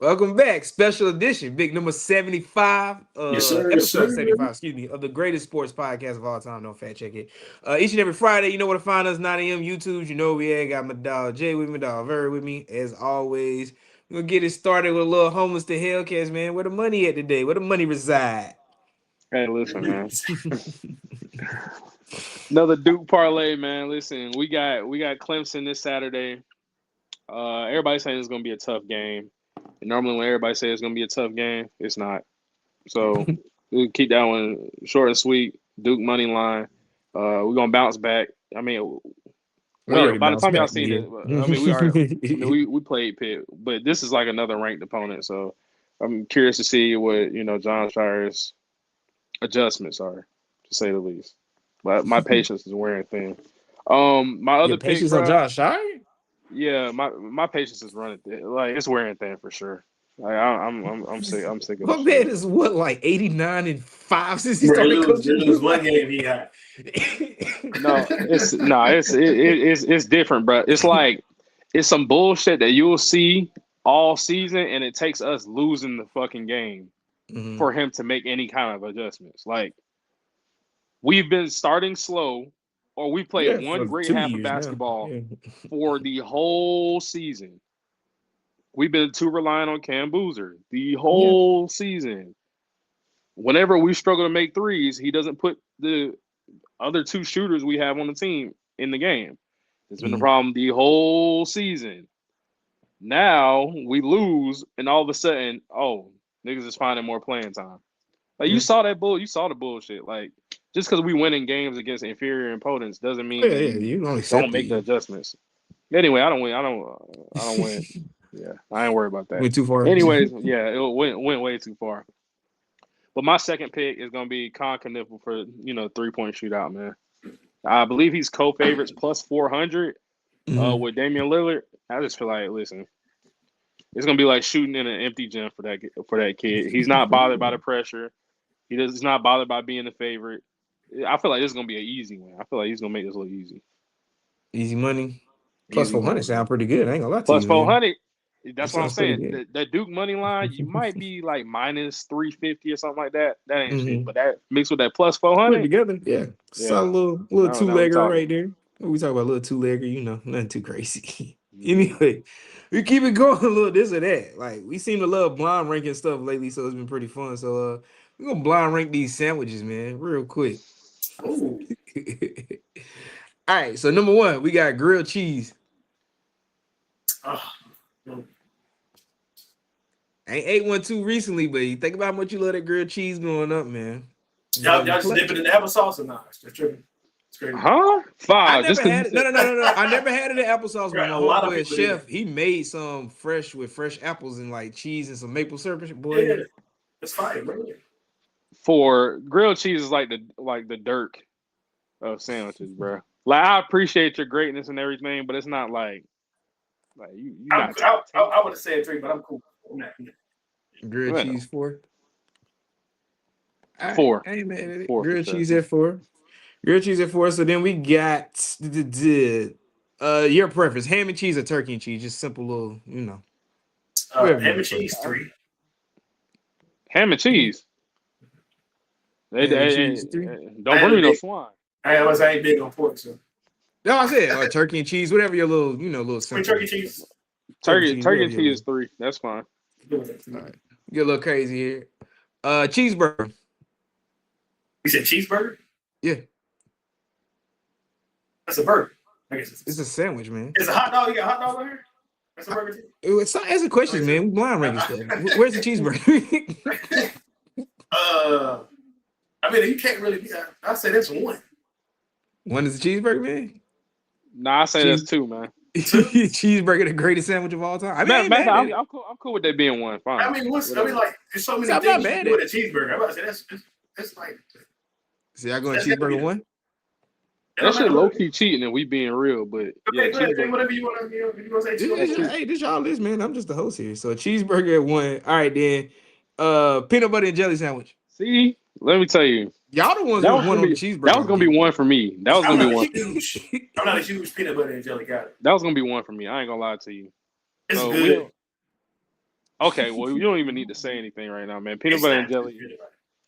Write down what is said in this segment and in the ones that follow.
Welcome back. Special edition, big number 75, Yes, sir. Yes, episode sir. 75, excuse me, of the greatest sports podcast of all time. Don't fact check it. Each and every Friday, you know where to find us, 9 a.m. YouTube. You know we ain't got my dog Jay with me, my dog Very with me, as always. We're gonna get it started with a little homeless to Hellcats, man. Where the money at today? Where the money reside? Hey, listen, man. Another Duke parlay, man. Listen, we got Clemson this Saturday. Everybody's saying it's gonna be a tough game. And normally when everybody says it's gonna be a tough game, it's not. So we keep that one short and sweet. Duke money line. We're gonna bounce back. I mean, We well, yeah. already By the bounced time y'all back, seen it, I mean, we already. I mean, we played Pitt, but this is like another ranked opponent. So I'm curious to see what John Shire's adjustments are, to say the least. But my patience is wearing thin. My Your other pick, patience on bro. Josh Shire? Yeah, my patience is running thin. Like it's wearing thin for sure. Like I'm sick. I'm sick of My this shit. man is what, like 89-5 since he Bro, started coaching it you? was one game he had. It's different, bro. It's like it's some bullshit that you'll see all season, and it takes us losing the fucking game Mhm. for him to make any kind of adjustments. Like we've been starting slow, or we played Yeah, one for great two half of years now. basketball Yeah. for the whole season. We've been too reliant on Cam Boozer the Yeah. whole season. Whenever we struggle to make threes, he doesn't put the other two shooters we have on the team in the game. It's been the Mhm. problem the whole season. Now we lose, and all of a sudden, oh, niggas is finding more playing time. Like you Yeah. saw that bull, you saw the bullshit. Like just because we winning games against inferior opponents doesn't Oh, mean yeah, yeah. you You don't don't accept it. make the You adjustments. Anyway, I don't win. I don't win. Yeah, I ain't worried about that. went too far. Anyways, yeah, it went way too far. But my second pick is gonna be Con Kniffle for 3-point shootout, man. I believe he's co-favorites plus 400 Mhm. with Damian Lillard. I just feel like, listen, it's gonna be like shooting in an empty gym for that kid. He's not bothered by the pressure. He's not bothered by being the favorite. I feel like this is gonna be an easy win. I feel like he's gonna make this look easy. Easy money. Plus Easy 400 money, sound man. pretty good. I ain't gonna lie to Plus you, man. 400. That That's what I'm sounds pretty saying. good. That Duke money line, you might be like minus 350 or something like that. That ain't shit. Hmm. But that mixed with that plus Put it 400, together. Yeah. Solid yeah. little Now we two-legger talking. right there. When we talk about little two-legger, nothing too crazy. Anyway, we keep it going a little this or that. Like we seem to love blind ranking stuff lately, so it's been pretty fun. So we're gonna blind rank these sandwiches, man, real quick. Ooh. All right, so number one, we got grilled cheese. Ah, I ain't ate one too recently, but you think about how much you love that grilled cheese going up, man. y'all But just dip it in the applesauce or not? It's tripping. It's crazy. Huh? I Five. Just never because you had it. said No. I never had it in applesauce, but Right, my a lot of homeboy, a people do chef, that. he made some fresh with fresh apples and like cheese and some maple syrup. Yeah, Boy, it's fine, bro. for grilled cheese is like the Dirk of sandwiches, bro. Like I appreciate your greatness and everything, but it's not like you I'm, not I, top I, 10. I would have said three, but I'm cool. I'm not. grilled Well, cheese 4. All right, four, I ain't mad at it. four for Grilled sure. cheese at 4. Grilled cheese at 4. So then we got your preference: ham and cheese or turkey and cheese. Just simple little, whatever you Ham and prefer. cheese, three. Ham and cheese. Ham and cheese 3. Don't I bring ain't me no big. swine. I ain't big on pork, so No, I said turkey and cheese, whatever your little, little I mean simple turkey cheese. turkey Turkey, cheese, turkey whatever and your cheese is little. 3. That's fine. Do it. All right, get a little crazy here. Cheeseburger. You said cheeseburger? Yeah, That's a burger. I guess it's a sandwich, man. it's a hot dog. You got a hot dog over here? That's a burger too. It's not answer questions, man. We blind ranking stuff. Where's the cheeseburger? uh, I mean, you can't really. I say that's one. One is a cheeseburger, man. Nah, I say that's Cheese 2, man. Two. cheeseburger, the greatest sandwich of all time. I mean, I ain't Man, mad at it. I'm cool. I'm cool with that being 1. I Fine, mean, whatever. like there's so See, many I'm not things you can mad do at with a it. cheeseburger. I'm about to say that's like See, I go in that's gotta be cheeseburger the. one. It That don't shit matter low what. key cheating and we being real, but yeah, Okay, go ahead, say cheeseburger. whatever you want to. If you want to say two, That's cheap. Hey, this y'all list, man. I'm just the host here. So a cheeseburger at 1. All right, then. Peanut butter and jelly sandwich. See, let me tell you, Y'all the ones that went was one gonna on the be that cheeseburger. was I'm gonna be getting. 1 for me. That was I'm gonna be not a 1 for me. huge. I'm not a huge peanut butter and jelly guy. That was gonna be 1 for me. I ain't gonna lie to you. It's So good. Okay, well, you don't even need to say anything right now, man. Peanut It's butter not and jelly, good.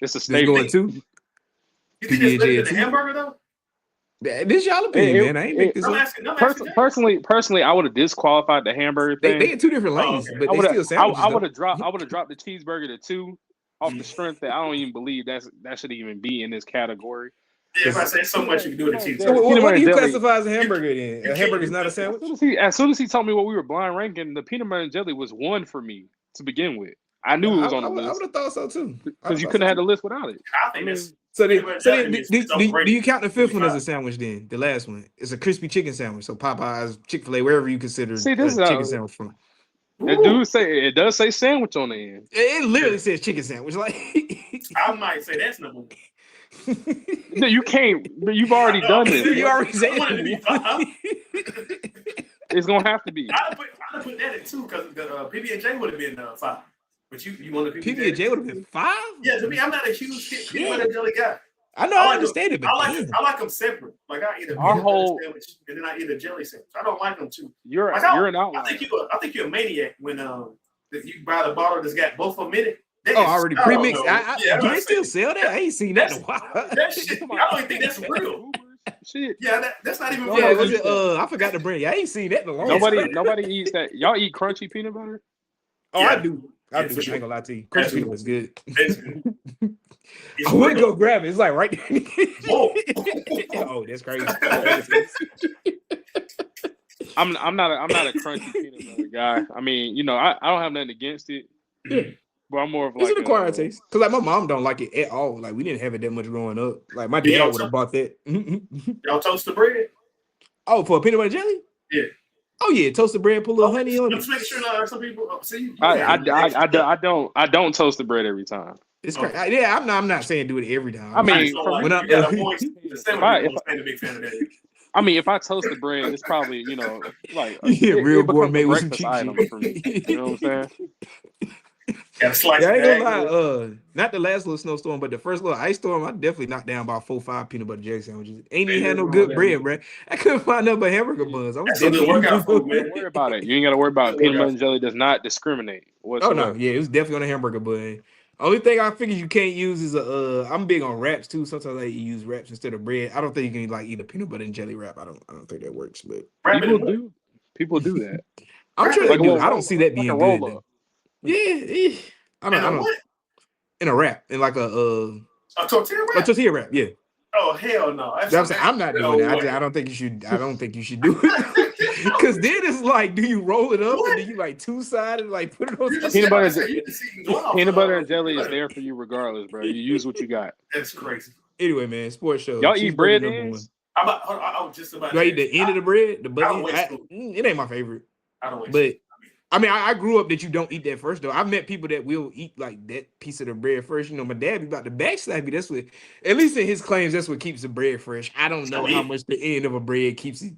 it's a This staple. going too. You think it's better PB&J than the too. hamburger though? This y'all opinion, man. I ain't make this I'm up. asking. I'm asking. Jay. Personally, I would have disqualified the hamburger They thing. in two different Oh, lanes, okay. but I they would still have, sandwiches though. I would have dropped the cheeseburger to 2 off the strength that I don't even believe that should even be in this category. Yeah, if I say so much, you can do it in cheese. So Peanut what butter do and you jelly. classify as a hamburger then? you A hamburger is can't- not a As sandwich. soon as he told me what we were blind ranking, the peanut butter and jelly was 1 for me to begin with. I knew it was on the I would list have thought so too. because you couldn't have had the list without it. I think that's So peanut butter then, jelly is do overrated. you count the fifth one as a sandwich then? The last one. It's a crispy chicken sandwich. So Popeyes, Chick-fil-A, wherever you consider See, a this is chicken sandwich from. that dude say it does say sandwich on the end. It literally says chicken sandwich. Like I might say that's number 1. No, you can't. But you've already done You it. You already said I wanted to be five. It's gonna have to be. I'd put that at 2 because the PB&J would have been 5. But you want the PB&J would have been 5? Yeah, to me, I'm not a huge peanut butter jelly guy. I know, I understand it, but I like them separate. Like I eat a Our peanut whole- butter sandwich and then I eat a jelly sandwich. I don't like them too. You're Like, an I outlier. think you're a maniac when that you buy the bottle that's got both of them in it. That Oh, is- already I don't pre-mixed. know. Yeah, Do I'm they still saying, sell that? I ain't seen that in a while. that shit? I don't even think that's real. Shit. Yeah, that's not even Yeah, Yeah, real. was it, I forgot the brand. Yeah, I ain't seen that in a long Nobody eats that. Y'all eat crunchy peanut butter? Oh, Yeah. I do. I Yeah, do. for I sure. ain't gonna lie to you. Crunchy peanut was good. It's good. It's I would real. go grab it. It's like right there. Whoa. Oh, that's crazy. I'm not a crunchy peanut butter guy. I mean, I don't have nothing against it. Yeah. But I'm more of It's like an acquired taste. Cause like my mom don't like it at all. Like we didn't have it that much growing up. Like my Do dad y'all would have bought that. Y'all toast the bread? Oh, for a peanut butter jelly? Yeah. Oh yeah, toasted bread, put a little honey on I'm it. just making sure some people see. I don't toast the bread every time. It's crazy. Yeah, I'm not saying do it every time. I mean, when I- you got a voice. The sandwich people ain't a big fan of that. I mean, if I toast the bread, it's probably like Yeah, it real becomes gourmet a with some breakfast cheap item shit. for me. You know what I'm saying? Got a slice Yeah, I of ain't that. gonna lie. Not the last little snowstorm, but the first little ice storm, I definitely knocked down about 4-5 peanut butter jelly sandwiches. Ain't even had no good bread, bro. I couldn't find nothing but hamburger buns. I was That's a good workout food, man. Don't worry about it. You ain't got to worry about it. Peanut butter and jelly does not discriminate Oh whatsoever. no, yeah, it was definitely on a hamburger bun. Only thing I figured you can't use is I'm big on wraps too. Sometimes I use wraps instead of bread. I don't think you can like eat a peanut butter and jelly wrap. I don't think that works, but People do that. I'm sure Like they do. I don't see that like being a good. roll Though. up. Yeah, I don't. What? In a wrap, in like a tortilla wrap? a tortilla wrap. Yeah. Oh hell no! I'm not doing that. I don't think you should. I don't think you should do it. Because then it's like, do you roll it up and then you like two-sided, like put it on? Peanut butter and jelly is there for you regardless, bro. You use what you got. That's crazy. Anyway, man, sports show. Y'all eat bread number ends? I was just about. You eat the end of the bread, the button. I It ain't my favorite. I don't. But I mean, I grew up that you don't eat that first though. I've met people that will eat like that piece of the bread first. You know, my dad be about to backslap me. That's what, at least in his claims, that's what keeps the bread fresh. I don't know how much the end of a bread keeps it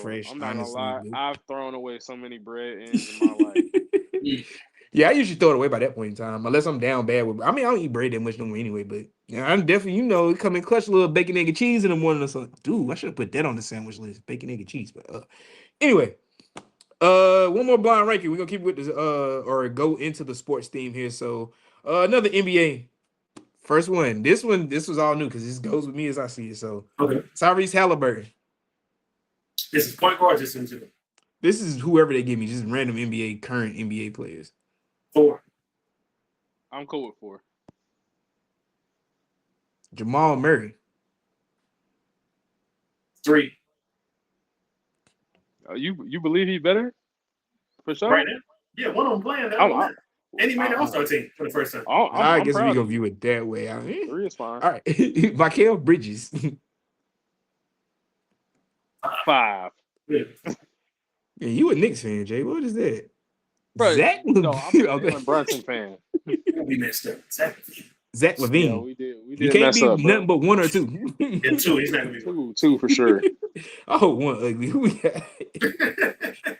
fresh. I'm not honestly, gonna lie. but I've thrown away so many bread ends in my life. Yeah, I usually throw it away by that point in time, unless I'm down bad with. I mean, I don't eat bread that much no more anyway. But yeah, I'm definitely, it come in clutch, a little bacon, egg, and cheese in the morning or something. Dude, I should have put that on the sandwich list, bacon, egg, and cheese. But anyway. One more blind ranking. We're gonna keep with this or go into the sports theme here. So another NBA. First one. This was all new because this goes with me as I see it. So Tyrese Halliburton. This is point guard just into it. This is whoever they give me, just random current NBA players. 4. I'm cool with 4. Jamal Murray. 3. You believe he's better? For sure. Right now? Yeah, one of them playing. And he made the All-Star team for the first time. I guess we gonna view it that way. 3 is fine. All right. Mikal Bridges. 5. Yeah. Yeah, you a Knicks fan, Jay. What is that? Bro, Zach no, I'm a okay. Jalen Brunson fan. We messed up. Zach LaVine. Yeah, we did You can't mess be up, nothing but 1 or 2. And 2, he's not gonna be 1. 2 for sure. Oh, 1 ugly. Who we got?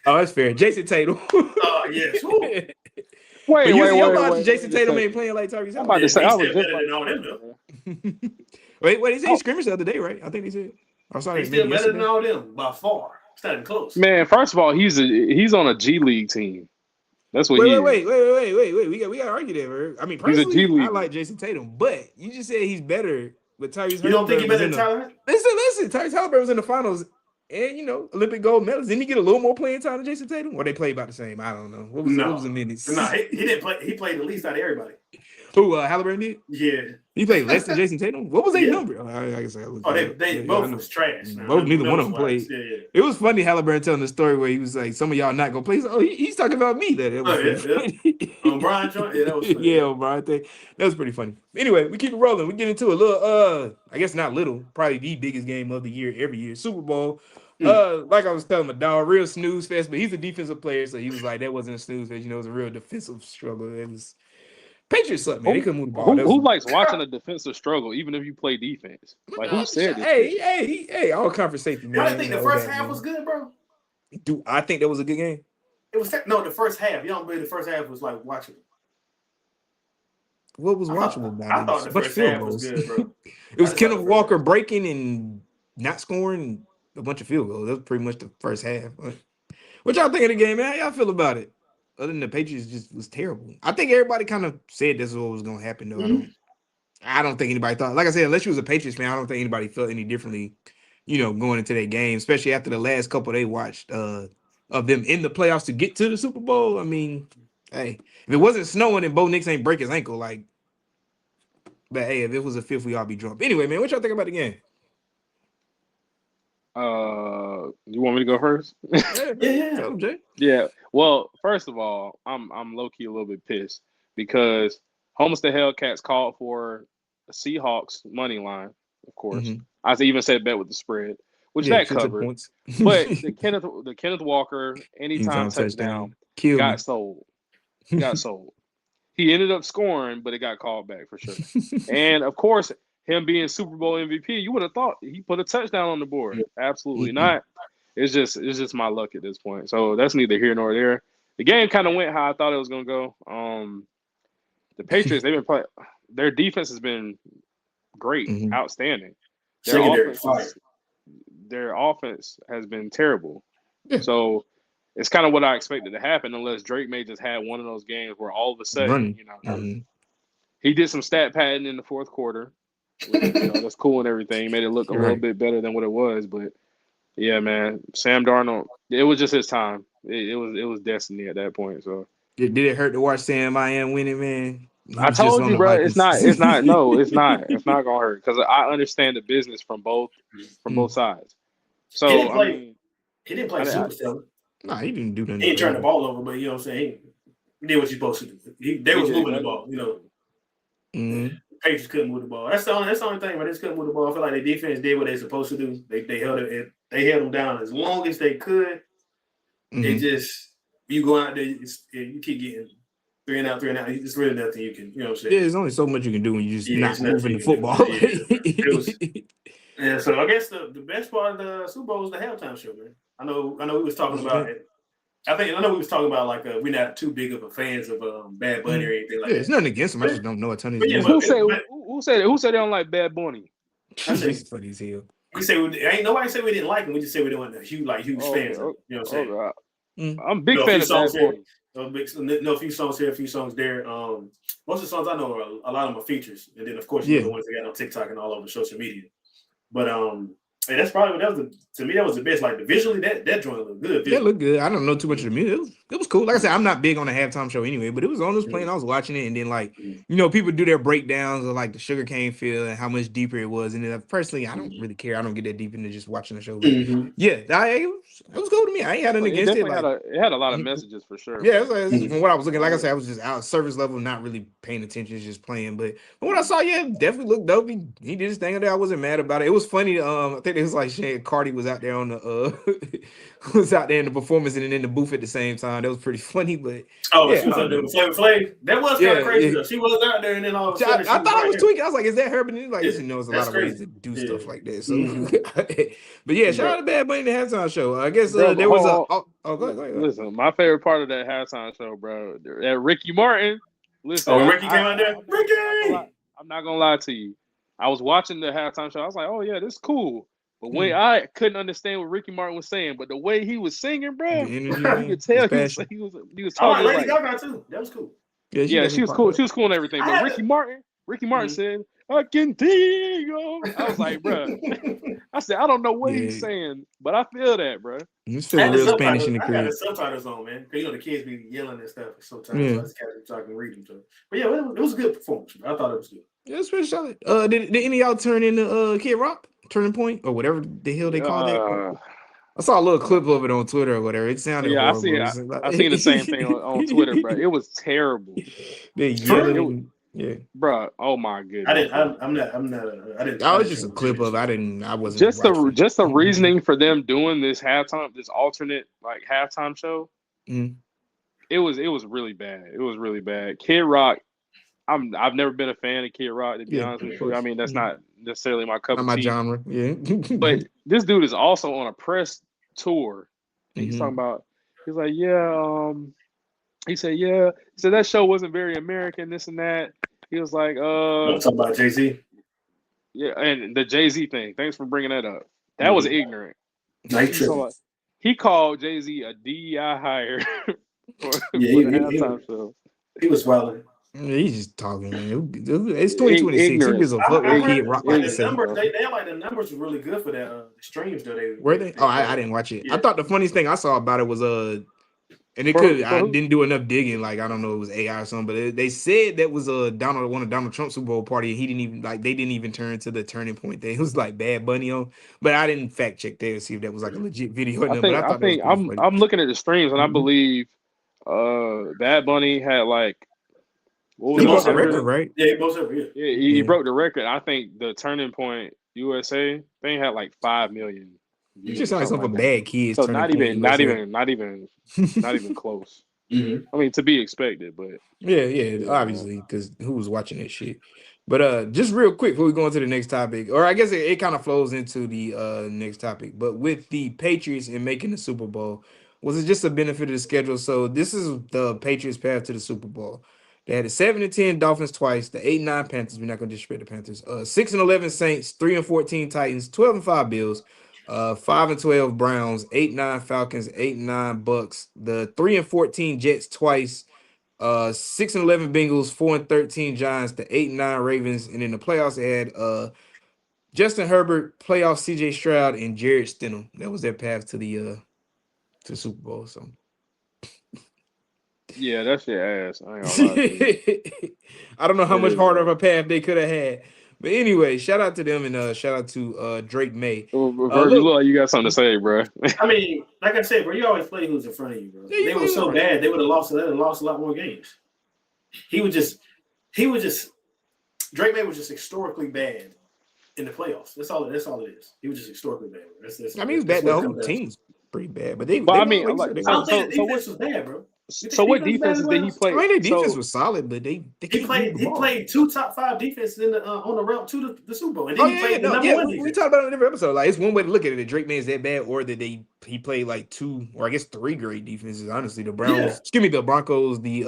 Oh, that's fair. Jason Tatum. Oh yes. Wait. Jason Tatum ain't playing like Tyrese. I'm about to say, I was He's just still better than all them, though. Wait, he said he scrimmaged the other day, right? I think he said. I saw He's that still maybe better than yesterday. all them by far. It's not even close. Man, first of all, he's on a G League team. That's what Wait, he wait, is. wait, wait, wait, wait, wait. We got to argue there, bro. I mean, He's a G personally, I leaguer. like Jason Tatum, but you just said he's better. But Tyrese You don't think he Halliburton was better in than the Tyler? listen. Tyrese Halliburton was in the finals, and Olympic gold medals. Didn't he get a little more playing time than Jason Tatum? Or they play about the same? I don't know. What was No, the minutes? no, he didn't play. He played the least out of everybody. Who Halliburton did? Yeah, He played less than Jason Tatum. What was their yeah. number? I guess I looked Oh, it up. they Yeah, I both know. was trash. No, Both neither one of them numbers-wise. played. Yeah. It was funny Halliburton telling the story where he was like, "Some of y'all not gonna play." So, he's talking about me. That was Oh, pretty yeah. funny. Brian Joint, yeah, that was funny. Yeah, Brian, I think that was pretty funny. Anyway, we keep it rolling. We get into a little, I guess not little, probably the biggest game of the year every year, Super Bowl. Like I was telling my dog, real snooze fest, but he's a defensive player, so he was like, that wasn't a snooze fest. It was a real defensive struggle. It was Patriots suck, man. They couldn't move the ball. Who likes watching a defensive struggle, even if you play defense? Like who said this? Hey, all conference safety, man. I didn't think the first half was good, bro. Do I think that was a good game? It was no, the first half. You don't believe the first half was like watchable. What was watchable about it? I thought the first half was good, bro. It was Kenneth Walker breaking and not scoring a bunch of field goals. That was pretty much the first half. What y'all think of the game, man? How y'all feel about it? Other than the Patriots just was terrible. I think everybody kind of said this is what was going to happen, though. Mm-hmm. I don't think anybody thought. Like I said, unless you was a Patriots fan, I don't think anybody felt any differently, going into that game, especially after the last couple they watched of them in the playoffs to get to the Super Bowl. I mean, hey, if it wasn't snowing and Bo Nix ain't break his ankle, but hey, if it was a fifth, we all be drunk. Anyway, man, what y'all think about the game? You want me to go first? Yeah. Jay. Yeah. Well, first of all, I'm low key a little bit pissed because Homestead Hellcats called for the Seahawks money line, of course. Mm-hmm. I even said bet with the spread, which that covered. Points. But the Kenneth Walker anytime touchdown got sold. Got sold. He ended up scoring, but it got called back for sure. And of course, him being Super Bowl MVP, you would have thought he put a touchdown on the board. Absolutely not. It's just my luck at this point. So that's neither here nor there. The game kind of went how I thought it was gonna go. The Patriots, they've been playing. Their defense has been great, outstanding. Their offense has been terrible. Yeah. So it's kind of what I expected to happen, unless Drake may just had one of those games where all of a sudden, he did some stat padding in the fourth quarter. Which, that's cool and everything. Made it look a little bit better than what it was, but yeah, man, Sam Darnold. It was just his time. It was destiny at that point. So did it hurt to watch Sam I am winning, man? I told you, bro. It's not. No, it's not. It's not gonna hurt because I understand the business from both sides. So he didn't play super stellar. Nah, he didn't do nothing. He didn't turn the ball over, but you know what I'm saying. He did what you're supposed to do. They was moving the ball, Patriots couldn't move the ball. That's the only thing. But they just couldn't move the ball. I feel like the defense did what they supposed to do. They held it. They held them down as long as they could. It just you go out there, you keep getting 3 and out. It's really nothing you can. You know what I'm saying? Yeah, there's only so much you can do when you just not moving the football. Yeah, so I guess the best part of the Super Bowl was the halftime show, man. I know we was talking about it. I know we was talking about like we're not too big of a fans of Bad Bunny or anything like that. It's nothing against him. I just don't know a ton of his who said they don't like Bad Bunny? That's funny as hell. We say ain't nobody say we didn't like him. We just say we weren't huge fans. You know what I'm saying? I'm a big fan of Bad Bunny. A few songs here, a few songs there. Most of the songs I know a lot of them are features, and then of course the ones they got on TikTok and all over social media. But and that's probably to me that was the best. Like visually, that joint looked good. Yeah, it looked good. I don't know too much of the music. It was cool. Like I said, I'm not big on the halftime show anyway, but it was on. It was playing. I was watching it, and then people do their breakdowns of like the sugarcane field and how much deeper it was. And then personally, I don't really care. I don't get that deep into just watching the show. But it was cool to me. I ain't had anything against it. It had a lot of messages for sure. Yeah, from what I was looking, like I said, I was just out service level, not really paying attention, just playing. But what I saw, definitely looked dope. He did his thing there. I wasn't mad about it. It was funny. I think it was like Shane Cardi was out there on the was out there in the performance and in the booth at the same time. That was pretty funny. But she was out there with Flav. That was kind of crazy. She was out there, and then all of a sudden I thought I was tweaking. I was like, "Is that her?" But then there's a lot of ways to do stuff like that. So, but shout out to Bad Bunny the halftime show. I guess there was go ahead. Listen, my favorite part of that halftime show, bro, that Ricky Martin. Listen, Ricky came out there. Ricky, I'm not gonna lie to you. I was watching the halftime show. I was like, "Oh yeah, this is cool." But when I couldn't understand what Ricky Martin was saying, but the way he was singing, bro, The energy, you man. could tell His passion. he was I like talking Lady like, Gaga too. That was cool. Yeah, she yeah, she definitely was popped cool. up. She was cool and everything. But Ricky Martin said, "I can dig." I was like, bro, I said, I don't know what he's saying, but I feel that, bro. He's I feeling had the real Spanish subtitles. in the I got the crib. subtitles on, man. Because the kids be yelling and stuff sometimes. Yeah. So I just kept them so I can read them. But yeah, it was a good performance. I thought it was good. Yeah, it's pretty solid. Did any of y'all turn into Kid Rock Turning Point or whatever the hell they call that? I saw a little clip of it on Twitter or whatever. It sounded Yeah, horrible. I seen the same thing on Twitter, bro. It was terrible. They yelling. Yeah, bro. Oh my I goodness. didn't. I'm not. I didn't. that was just a clip of. I wasn't Just watching. the reasoning for them doing this alternate like halftime show. Mm-hmm. It was really bad. It was really bad. Kid Rock. I've never been a fan of Kid Rock, to be honest with you. I mean, that's not necessarily my cup Not of my tea. genre. Yeah, but this dude is also on a press tour. And he's Mm-hmm. talking about. He's like, yeah. He said, yeah. He said that show wasn't very American. This and that. He was like, I'm talking about Jay-Z. Yeah, and the Jay-Z thing. Thanks for bringing that up. That was ignorant. He called Jay-Z a DEI hire for the halftime show. He was wilding. He's just talking, man. It's 2026. Who gives a fuck what Kid Rock like to say? They like the numbers were really good for that streams though. Were they? I didn't watch it. Yeah. I thought the funniest thing I saw about it was and it I didn't do enough digging. Like I don't know, it was AI or something. But they said that was one of Donald Trump's Super Bowl party. He didn't even they didn't even turn to the turning point thing. It was like Bad Bunny on. But I didn't fact check there to see if that was like a legit video. Or nothing, but I thought I'm looking at the streams and I believe Bad Bunny had like. He broke the record, right? Yeah, he broke the record. Yeah, he broke the record. I think the Turning Point USA thing had like 5 million. You just like something for bad kids. So not even close. Mm-hmm. I mean, to be expected, but yeah, obviously, because who was watching that shit? But just real quick before we go into the next topic, or I guess it kind of flows into the next topic. But with the Patriots and making the Super Bowl, was it just a benefit of the schedule? So this is the Patriots' path to the Super Bowl. They had the 7-10 Dolphins twice, the 8-9 Panthers. We're not gonna disrespect the Panthers. 6-11 Saints, 3-14 Titans, 12-5 Bills, 5-12 Browns, 8-9 Falcons, 8-9 Bucks, the 3-14 Jets twice, 6-11 Bengals, 4-13 Giants, the 8-9 Ravens, and in the playoffs they had Justin Herbert, playoff CJ Stroud, and Jared Stidham. That was their path to the Super Bowl. So. Yeah, that's your ass. I ain't gonna lie to you. I don't know how much harder of a path they could have had. But anyway, shout out to them and shout out to Drake May. You look like you got something to say, bro. I mean, like I said, bro, you always play who's in front of you, bro. They were so bad, they would have lost a lot more games. He was just Drake May was just historically bad in the playoffs. That's all it is. He was just historically bad. I mean, he was bad. The whole team's pretty bad, but they. I don't think the defense was bad, bro. So what defenses did he play? I mean, their defense was solid, but they he played 2 top 5 defenses in the on the route to the Super Bowl. And then we talked about it in every episode. Like it's one way to look at it. That Drake May is that bad, or that he played like 2 or I guess 3 great defenses. Honestly, the Browns, the Broncos, the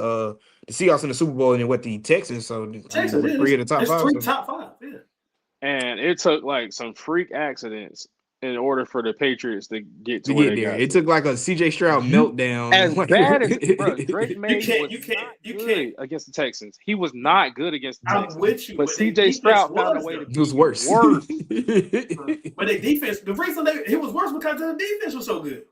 Seahawks in the Super Bowl, and then the Texans. So Texans, 3 of the top 5. 3 top 5, yeah. And it took like some freak accidents in order for the Patriots to get to where they got. It took like a CJ Stroud meltdown. As bad as Drake May was not good against the Texans. He was not good against the Texans. I'm with you, but CJ Stroud found a way to it was worse. But their defense, the reason it was worse because the defense was so good.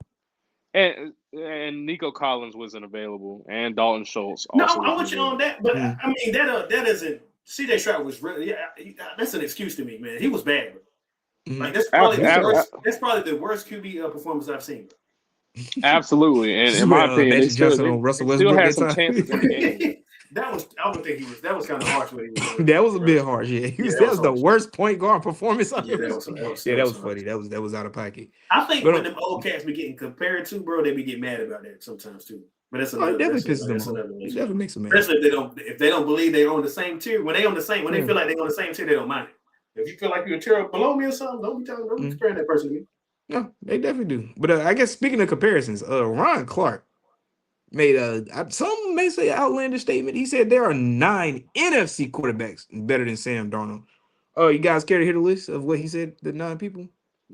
And Nico Collins wasn't available, and Dalton Schultz. No, I'm with you on that, but I mean that isn't. CJ Stroud was really that's an excuse to me, man. He was bad. Bro. Like that's probably the worst QB performance I've seen. Absolutely, and in my opinion, they still had some chances in the game. I would think that was kind of harsh. That was a bit harsh. Yeah, that was the worst point guard performance. That was funny. That was out of pocket. I think when them old cats be getting compared to, bro, they be getting mad about that sometimes too. But that's another. Definitely pisses them off. Definitely makes them mad. Especially if they don't believe they're on the same tier. When they feel like they're on the same tier, they don't mind it. If you feel like you're a tier below me or something, don't be comparing that person to me. No, they definitely do. But I guess speaking of comparisons, Ron Clark made some may say outlandish statement. He said there are 9 NFC quarterbacks better than Sam Darnold. Oh, you guys care to hear the list of what he said? The 9 people.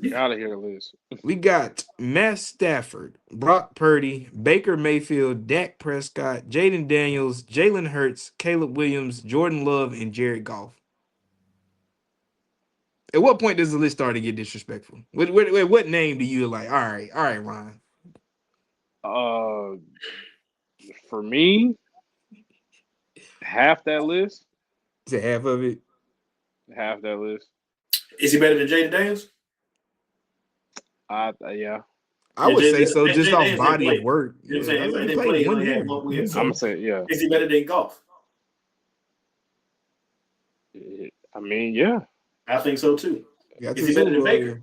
Gotta hear the list. We got Matt Stafford, Brock Purdy, Baker Mayfield, Dak Prescott, Jaden Daniels, Jalen Hurts, Caleb Williams, Jordan Love, and Jared Goff. At what point does the list start to get disrespectful? What name do you like? All right, Ryan. Uh, for me, half that list. Is it half of it? Half that list. Is he better than Jaden Daniels? Yeah. I would say so, Jaden just off Daniels body didn't of work. You know what Yeah, I'm saying? he He played He one only year. had 1 year. I'm So gonna say yeah. is he better than Goff? I mean, yeah. I think so too. Got Is to he better than Super Bowl,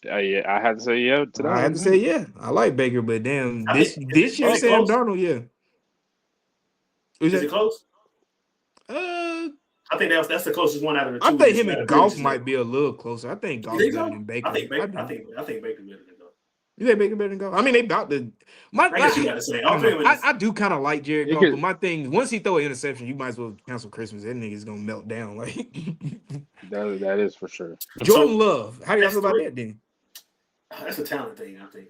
Baker? Yeah, I had to say yeah to that I had one. to say yeah. I like Baker, but damn, I this think year is it Sam close? Darnold, yeah. Who's Is it that? close? Uh, I think that's the closest one out of the I two. think him and Golf might be a little closer. I think You Golf's think better so? than I Baker. think Baker. I do. I think Baker's better than Goff. You think Baker better than Golf? I mean, they about to. I guess you got to say I all don't three know. of them. I do kind of like Jared It Goff, could, but my thing, once he throw an interception, you might as well cancel Christmas. That nigga's gonna melt down. Like that is for sure. Jordan So Love. How do y'all that's feel about three. that then? That's a talent thing. I think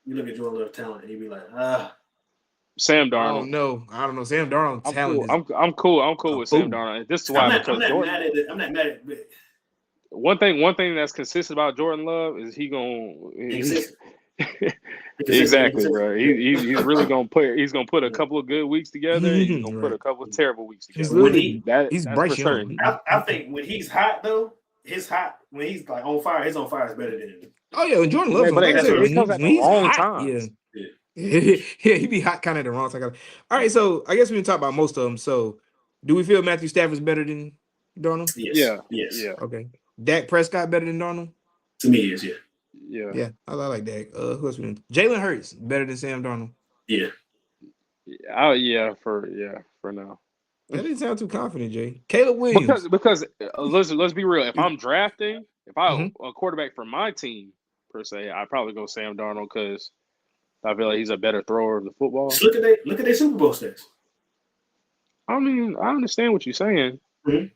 you look at Jordan Love talent and you be like, Sam I Darnold. don't know. I don't know. Sam Darnold's I'm talent cool. is I'm cool. I'm cool a with Sam fool. Darnold. This is I'm why not because Jordan. mad at it. I'm not mad at it. One thing that's consistent about Jordan Love is Inconsistent. exactly, bro. He's really gonna put a couple of good weeks together, and he's gonna put Right. a couple of terrible weeks He's together. literally he's That's Bryce for certain. Young. I think when he's hot though, when he's like on fire, his on fire is better than him. Oh yeah, and Jordan Love's on. But Like I said, it comes at when the he's wrong hot, yeah. times. Yeah, he be hot kind of at the wrong time. All right, so I guess we can talk about most of them. So, do we feel Matthew Stafford's better than Darnold? Yes. Yeah. Okay. Dak Prescott better than Darnold? To me, is Yeah, I like Dak. Who else we doing? Jalen Hurts better than Sam Darnold? yeah. For now. That didn't sound too confident, Jay. Caleb Williams. Because let's be real. If I'm drafting, if I Mhm. a quarterback for my team per se, I'd probably go Sam Darnold because I feel like he's a better thrower of the football. Just look at their Super Bowl stats. I mean, I understand what you're saying, Mhm.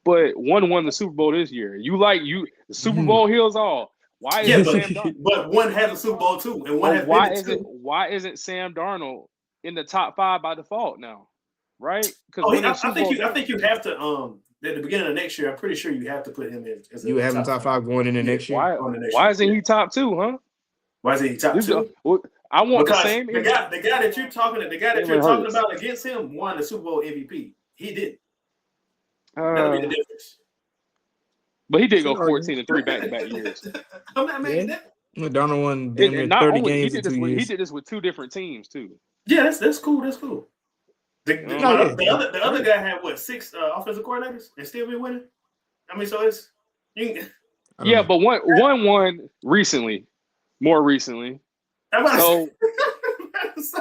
but one won the Super Bowl this year. The Super Bowl heals all. Why isn't Sam Darnold? But one has a Super Bowl too, and one has why isn't Sam Darnold in the top 5 by default now? Right? Because I think you have to at the beginning of next year. I'm pretty sure you have to put him in. You have him top 5 going into next year. Why isn't he top 2? Huh? Why is he top 2? I want because the same. The guy that you're talking about against him won the Super Bowl MVP. He did. That'll be the difference. But he did go 14-3 back-to-back years. I'm not mad at that. Darnold won 30 games in 2 years. He did this with 2 different teams too. Yeah, that's cool. That's cool. The other guy had 6 offensive coordinators and still been winning. I mean, so it's but one won recently, more recently. So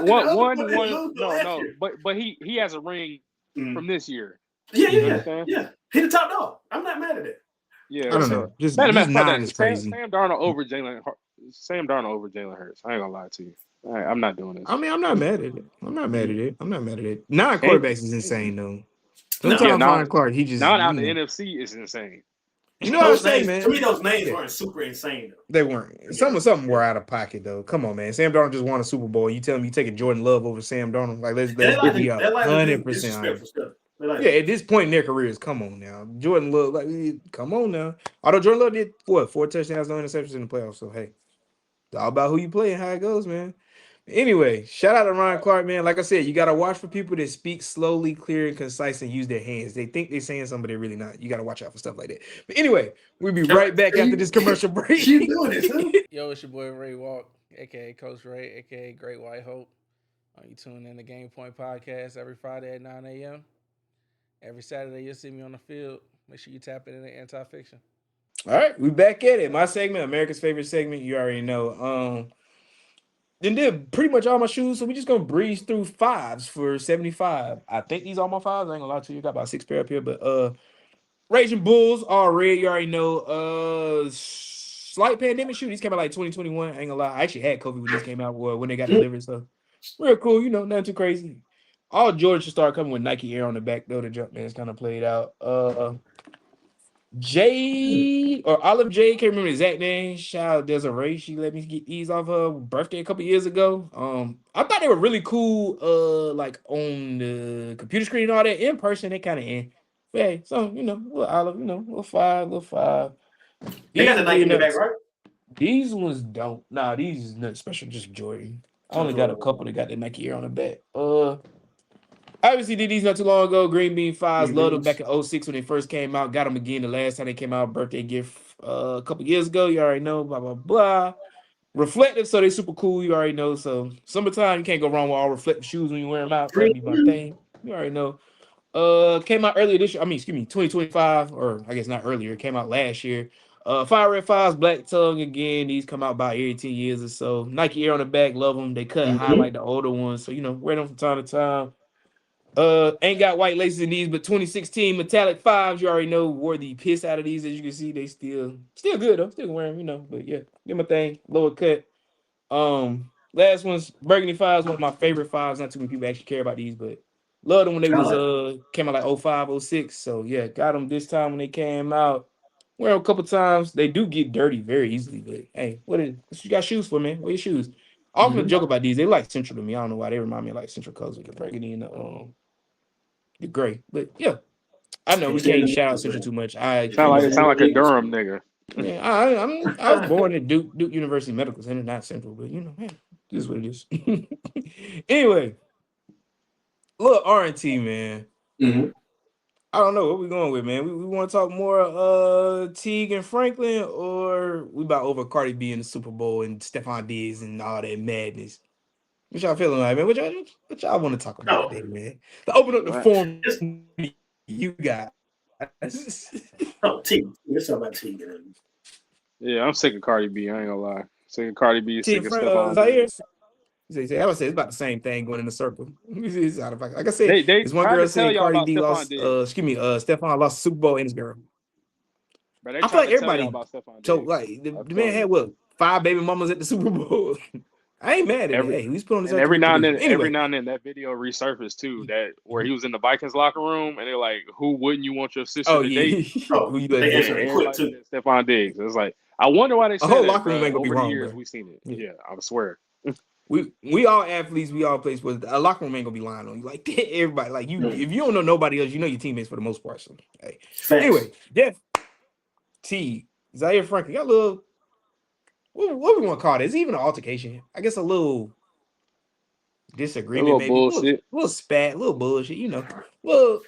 one no, but he has a ring from this year. Yeah. He the top dog. I'm not mad at it. Yeah, I don't know. Just 9 is crazy. Sam Darnold over Jalen Hurts. I ain't gonna lie to you. I'm not doing this. I mean, I'm not mad at it. 9 quarterbacks is insane though. Ryan Clark, he just out the NFC is insane. You know what I'm saying, man? To me, those names weren't super insane though. They weren't. Something were out of pocket though. Come on, man. Sam Darnold just won a Super Bowl. You tell me you taking Jordan Love over Sam Darnold? Like let's be 100%. Yeah, at this point in their careers, come on now. Jordan Love, come on now. Although Jordan Love did 4 touchdowns, no interceptions in the playoffs. So hey, it's all about who you play and how it goes, man. Anyway, shout out to Ryan Clark, man. Like I said, you gotta watch for people that speak slowly, clear, and concise and use their hands. They think they're saying something, but they're really not. You gotta watch out for stuff like that. But anyway, we'll be right back after this commercial break. You doing this, huh? Yo, it's your boy Ray Walk, aka Coach Ray, aka Great White Hope. You tune in to Game Point Podcast every Friday at 9 a.m. Every Saturday, you'll see me on the field. Make sure you tap into anti-fiction. All right, we back at it. My segment, America's favorite segment. You already know. Then did pretty much all my shoes, so we just gonna breeze through 5s for 75. I think these are my 5s. I ain't gonna lie to you. Got about 6 pair up here, but Raging Bulls, all red. You already know. Slight pandemic shoe. These came out like 2021. I ain't gonna lie. I actually had COVID when these came out. When they got delivered, so real cool. You know, nothing too crazy. All Jordan should start coming with Nike Air on the back though. The Jumpman's kind of played out. J or Olive J, can't remember the exact name. Shout out Desiree. She let me get these off her birthday a couple years ago. I thought they were really cool. Like on the computer screen and all that. In person, they kind of in. But hey, so little Olive, little five. They got These the will Nike be in the back, nuts. right? These ones don't. Nah, these is nothing special. Just Jordan. I only got a couple that got the Nike Air on the back. Obviously did these not too long ago. Green Bean Fives, Green loved them beans. back in '06 when they first came out. Got them again the last time they came out. Birthday gift a couple years ago. You already know. Blah blah blah. Reflective, so they super cool. You already know. So summertime, you can't go wrong with all reflective shoes when you wear them out. That'd be my Green. thing. You already know. Came out earlier this year. I mean, excuse me, 2025, or I guess not earlier. It came out last year. Fire Red Fives, Black Tongue again. These come out about every 10 years or so. Nike Air on the back, love them. They cut high Mm-hmm. like the older ones, so wear them from time to time. Ain't got white laces in these, but 2016 metallic fives, you already know, wore the piss out of these. As you can see, they still good though. Still wearing them, but yeah, do my thing. Lower cut. Last one's Burgundy Fives, one of my favorite fives. Not too many people actually care about these, but love them when they I was like came out like 05, 06. So yeah, got them this time when they came out. Wear them a couple times. They do get dirty very easily, but hey, what you got shoes for, man? What your shoes? I often mm-hmm. joke about these. They like Central to me. I don't know why they remind me of like Central colors, like the burgundy and the gray. But yeah, I know we can't shout out Central too much. I Sound like a Durham nigga. yeah, I was born at Duke University Medical Center, not Central, but man, this is what it is. Anyway, look, R&T, man. Mm-hmm. I don't know what we going with, man. We want to talk more Teague and Franklin, or we about over Cardi B in the Super Bowl and Stephon Diggs and all that madness. What y'all feeling like, man? What y'all want to talk about No, today, man? To open up the What? forum, it's you guys. no T. It's all about T. Yeah, I'm sick of Cardi B. I ain't gonna lie. Sick of Cardi B. Teague Sick and of Frank, Stephon Zaire. Diggs. I would say it's about the same thing going in a circle. It's out of pocket. Like I said, They this one tried girl to tell said y'all Cardi about B Stephon lost. Diggs, Stephon lost Super Bowl and his girl. but they I feel tried like to tell y'all everybody about Stephon told Diggs. like I'm the man telling had you. what 5 baby mamas at the Super Bowl. I ain't mad at it. Every Hey, he's put on his and earth to reproduce. every Anyway, now and then that video resurfaced too, that where he was in the Vikings locker room and they're like, "Who wouldn't you want your sister oh to date?" yeah, who Oh, you letting they date? answered And it quick everybody too. said Stephon Diggs. It's like I wonder why they A said whole that, locker room bro. ain't gonna be Over the wrong, years, bro. we've seen it. Yeah. Yeah, I swear. We all athletes, we all play sports. A locker room ain't gonna be lying on you. Like everybody, like you, Mm. if you don't know nobody else, you know your teammates for the most part. So hey, Facts. anyway, Jeff T, Zaire Franklin got a little. What we want to call it? Is it even an altercation? I guess a little A disagreement, little maybe. bullshit. Little spat, little bullshit. Well,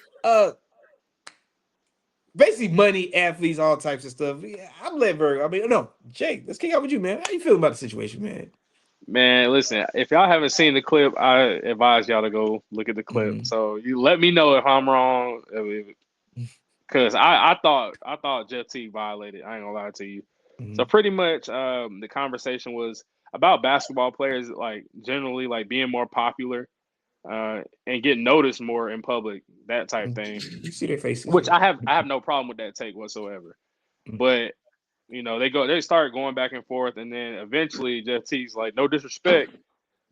basically money, athletes, all types of stuff. Yeah, I'm letting Virgo. I mean, no, Jake, let's kick out with you, man. How you feeling about the situation, man? Man, listen, if y'all haven't seen the clip, I advise y'all to go look at the clip. Mm-hmm. So you let me know if I'm wrong. Because I thought Jeff T violated. I ain't gonna lie to you. Mm-hmm. So pretty much the conversation was about basketball players like generally like being more popular and getting noticed more in public, that type thing. You see their faces, Which yeah. I have no problem with that take whatsoever. But they start going back and forth, and then eventually Jeff T's like, no disrespect,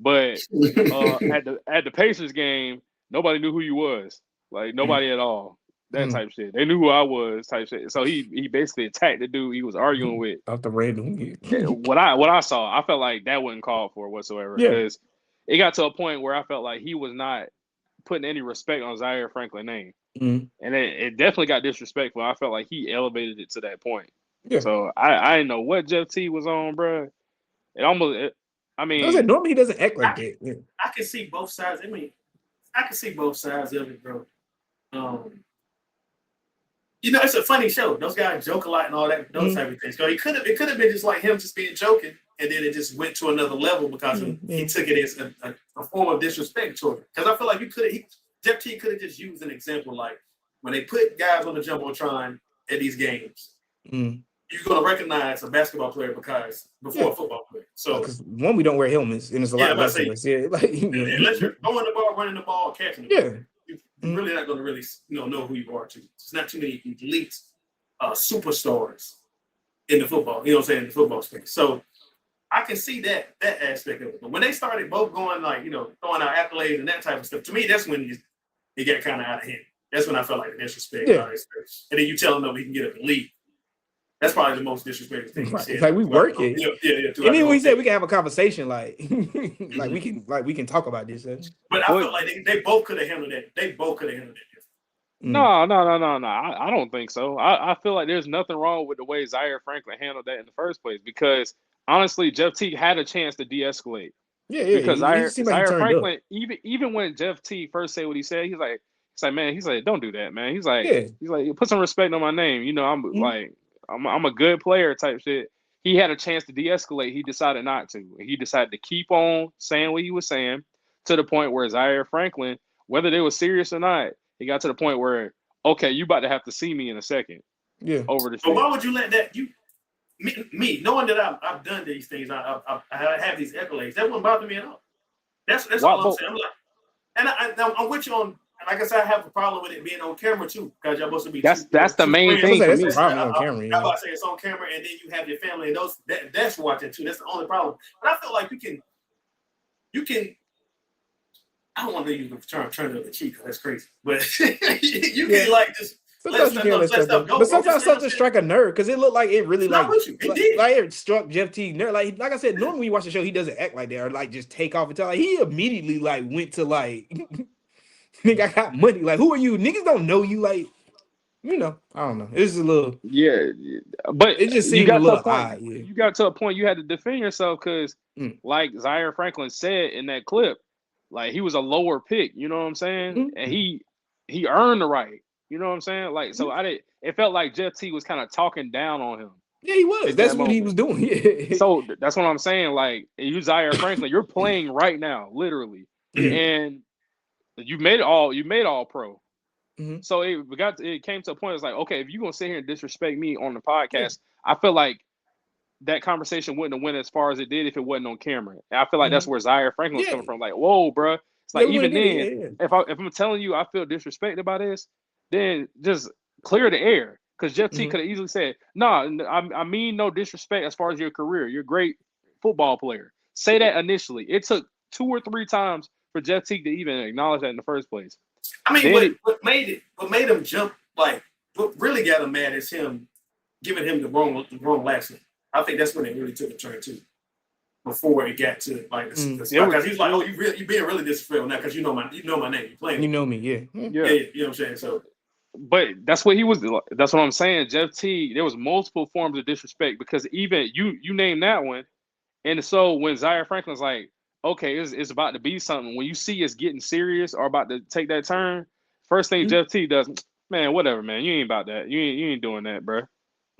but at the Pacers game, nobody knew who you was, like nobody at all, that Mm-hmm. type shit. They knew who I was, type shit. So he basically attacked the dude he was arguing with. Off the random, What I saw, I felt like that wasn't called for whatsoever yeah. because it got to a point where I felt like he was not putting any respect on Zaire Franklin's name. Mm-hmm. And it definitely got disrespectful. I felt like he elevated it to that point. Yeah. So I didn't know what Jeff T was on, bro. I I said mean, normally he doesn't act I like can, that. Yeah. I can see both sides. I mean, I can see both sides of it, bro. It's a funny show. Those guys joke a lot and all that, those Mm-hmm. type of things. So it could have been just like him just being joking, and then it just went to another level because he took it as a form of disrespect toward him. Because I feel like Jeff T could have just used an example like when they put guys on the jumbotron at these games, Mm-hmm. you're gonna recognize a basketball player before a football player. So because one, we don't wear helmets, and it's a yeah, lot I'm about to less of say us. Yeah, like unless you're throwing the ball, running the ball, catching the ball. yeah. You're really not going to really know who you are. There's not too many elite superstars in the football. You know what I'm saying? In the football space. So I can see that aspect of it. But when they started both going like throwing out accolades and that type of stuff, to me that's when it got kind of out of hand. That's when I felt like the disrespect. Yeah. And then you tell him no, he can get up and leave. That's probably the most disrespectful thing he Right. said. It's like we work it. Yeah. And then we said we can have a conversation, like, like we can talk about this. But I felt like they both could have handled that. They both could have handled that. No. I don't think so. I feel like there's nothing wrong with the way Zaire Franklin handled that in the first place because honestly, Jeff Teague had a chance to de-escalate. Yeah. Because It seemed like he Zaire turned Franklin, up. even when Jeff Teague first said what he said, he's like, man, he's like, don't do that, man. He's like, Yeah. put some respect on my name. You know, I'm a good player type shit. He had a chance to de-escalate. He decided not to. He decided to keep on saying what he was saying to the point where Zaire Franklin, whether they were serious or not, he got to the point where, okay, you about to have to see me in a second. Yeah. Over the shit. But why would you let that me knowing that I've done these things, I have these accolades, that wouldn't bother me at all. That's all I'm saying. I'm like, and I'm with you on. Like I said, I have a problem with it being on camera too, because y'all supposed to be. That's the main thing. That's the problem on camera. I'm about to say it's on camera, and then you have your family, and that's watching too. That's the only problem. But I feel like you can. I don't want to use the term "turn the other cheek" because that's crazy, but you can like just. Sometimes you can't let stuff go. But sometimes something strike a nerve because it looked like it really like it struck Jeff Teague nerve. Like I said, normally when you watch the show, he doesn't act like that or like just take off and tell. Like he immediately like went to like, nigga, I got money. Like who are you? Niggas don't know you. Like I don't know. It's a little but it just seemed a little odd. Yeah. You got to a point you had to defend yourself because, like Zaire Franklin said in that clip, like he was a lower pick. You know what I'm saying? And he earned the right. You know what I'm saying? Like, so it felt like Jeff Teague was kind of talking down on him. Yeah, he was. That's what he was doing. Yeah. So that's what I'm saying. Like, you Zaire Franklin, you're playing right now, literally. Yeah. And you made all pro. Mm-hmm. So it came to a point, it's like, okay, if you're gonna sit here and disrespect me on the podcast, I feel like that conversation wouldn't have went as far as it did if it wasn't on camera. And I feel like that's where Zaire Franklin was coming from. Like, whoa, bro. It's like even then, if I'm telling you I feel disrespected by this, then just clear the air. Because Jeff Teague could have easily said, no, I mean no disrespect as far as your career. You're a great football player. Say that initially. It took 2 or 3 times for Jeff Teague to even acknowledge that in the first place. I mean, what made him jump, like, what really got him mad is him giving him the wrong last name. I think that's when it really took a turn too. Before it got to like because he was like, "Oh, you being really disrespectful now because you know my name, you playing, you know me, yeah, you know what I'm saying." So, but that's what he was. That's what I'm saying. Jeff Teague, there was multiple forms of disrespect because even you named that one, and so when Zaire Franklin's like, "Okay, it's about to be something," when you see it's getting serious or about to take that turn, first thing Jeff Teague does, man, whatever, man, you ain't about that. You ain't doing that, bro.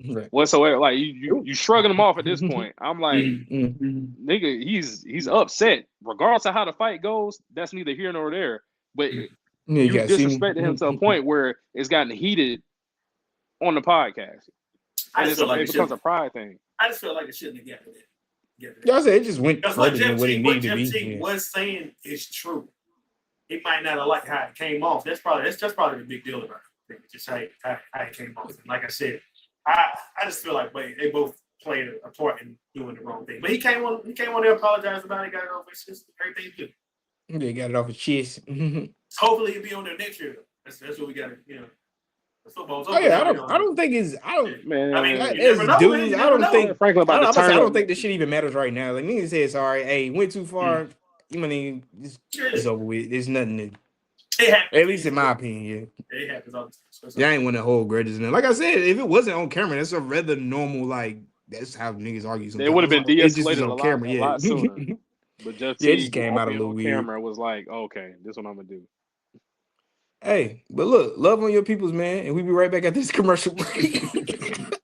Right. Whatsoever, like you shrugging him off at this point. I'm like, nigga, he's upset. Regardless of how the fight goes, that's neither here nor there. But you disrespected him to a point where it's gotten heated on the podcast. It becomes a pride thing. I just feel like it shouldn't have gotten that. Y'all said it just went further than what it needed to be. What Jeff Teague was saying is true. He might not have liked how it came off. That's probably the big deal about it. Just how it came off. And like I said, I just feel like they both played a part in doing the wrong thing. But he came on there, apologized about it, got it off his chest, everything's good. Yeah, got it off his chest. Hopefully he'll be on there next year. That's what we got to, Football's over. Oh yeah, I don't think it's. I don't. Man, I mean, as dudes, I don't think. Frankly, I don't think this shit even matters right now. Like niggas said, sorry, hey, went too far. You mean it's over with. There's nothing new. At least in my opinion, yeah. It happens all the time. I ain't want to hold grudges. And like I said, if it wasn't on camera, that's a rather normal. Like that's how niggas argue. Sometimes. It would have been de-escalated a lot sooner. But just it just came out a little weird. Camera was like, okay, this is what I'm gonna do. Hey, but look, love on your peoples, man, and we'll be right back at this commercial break.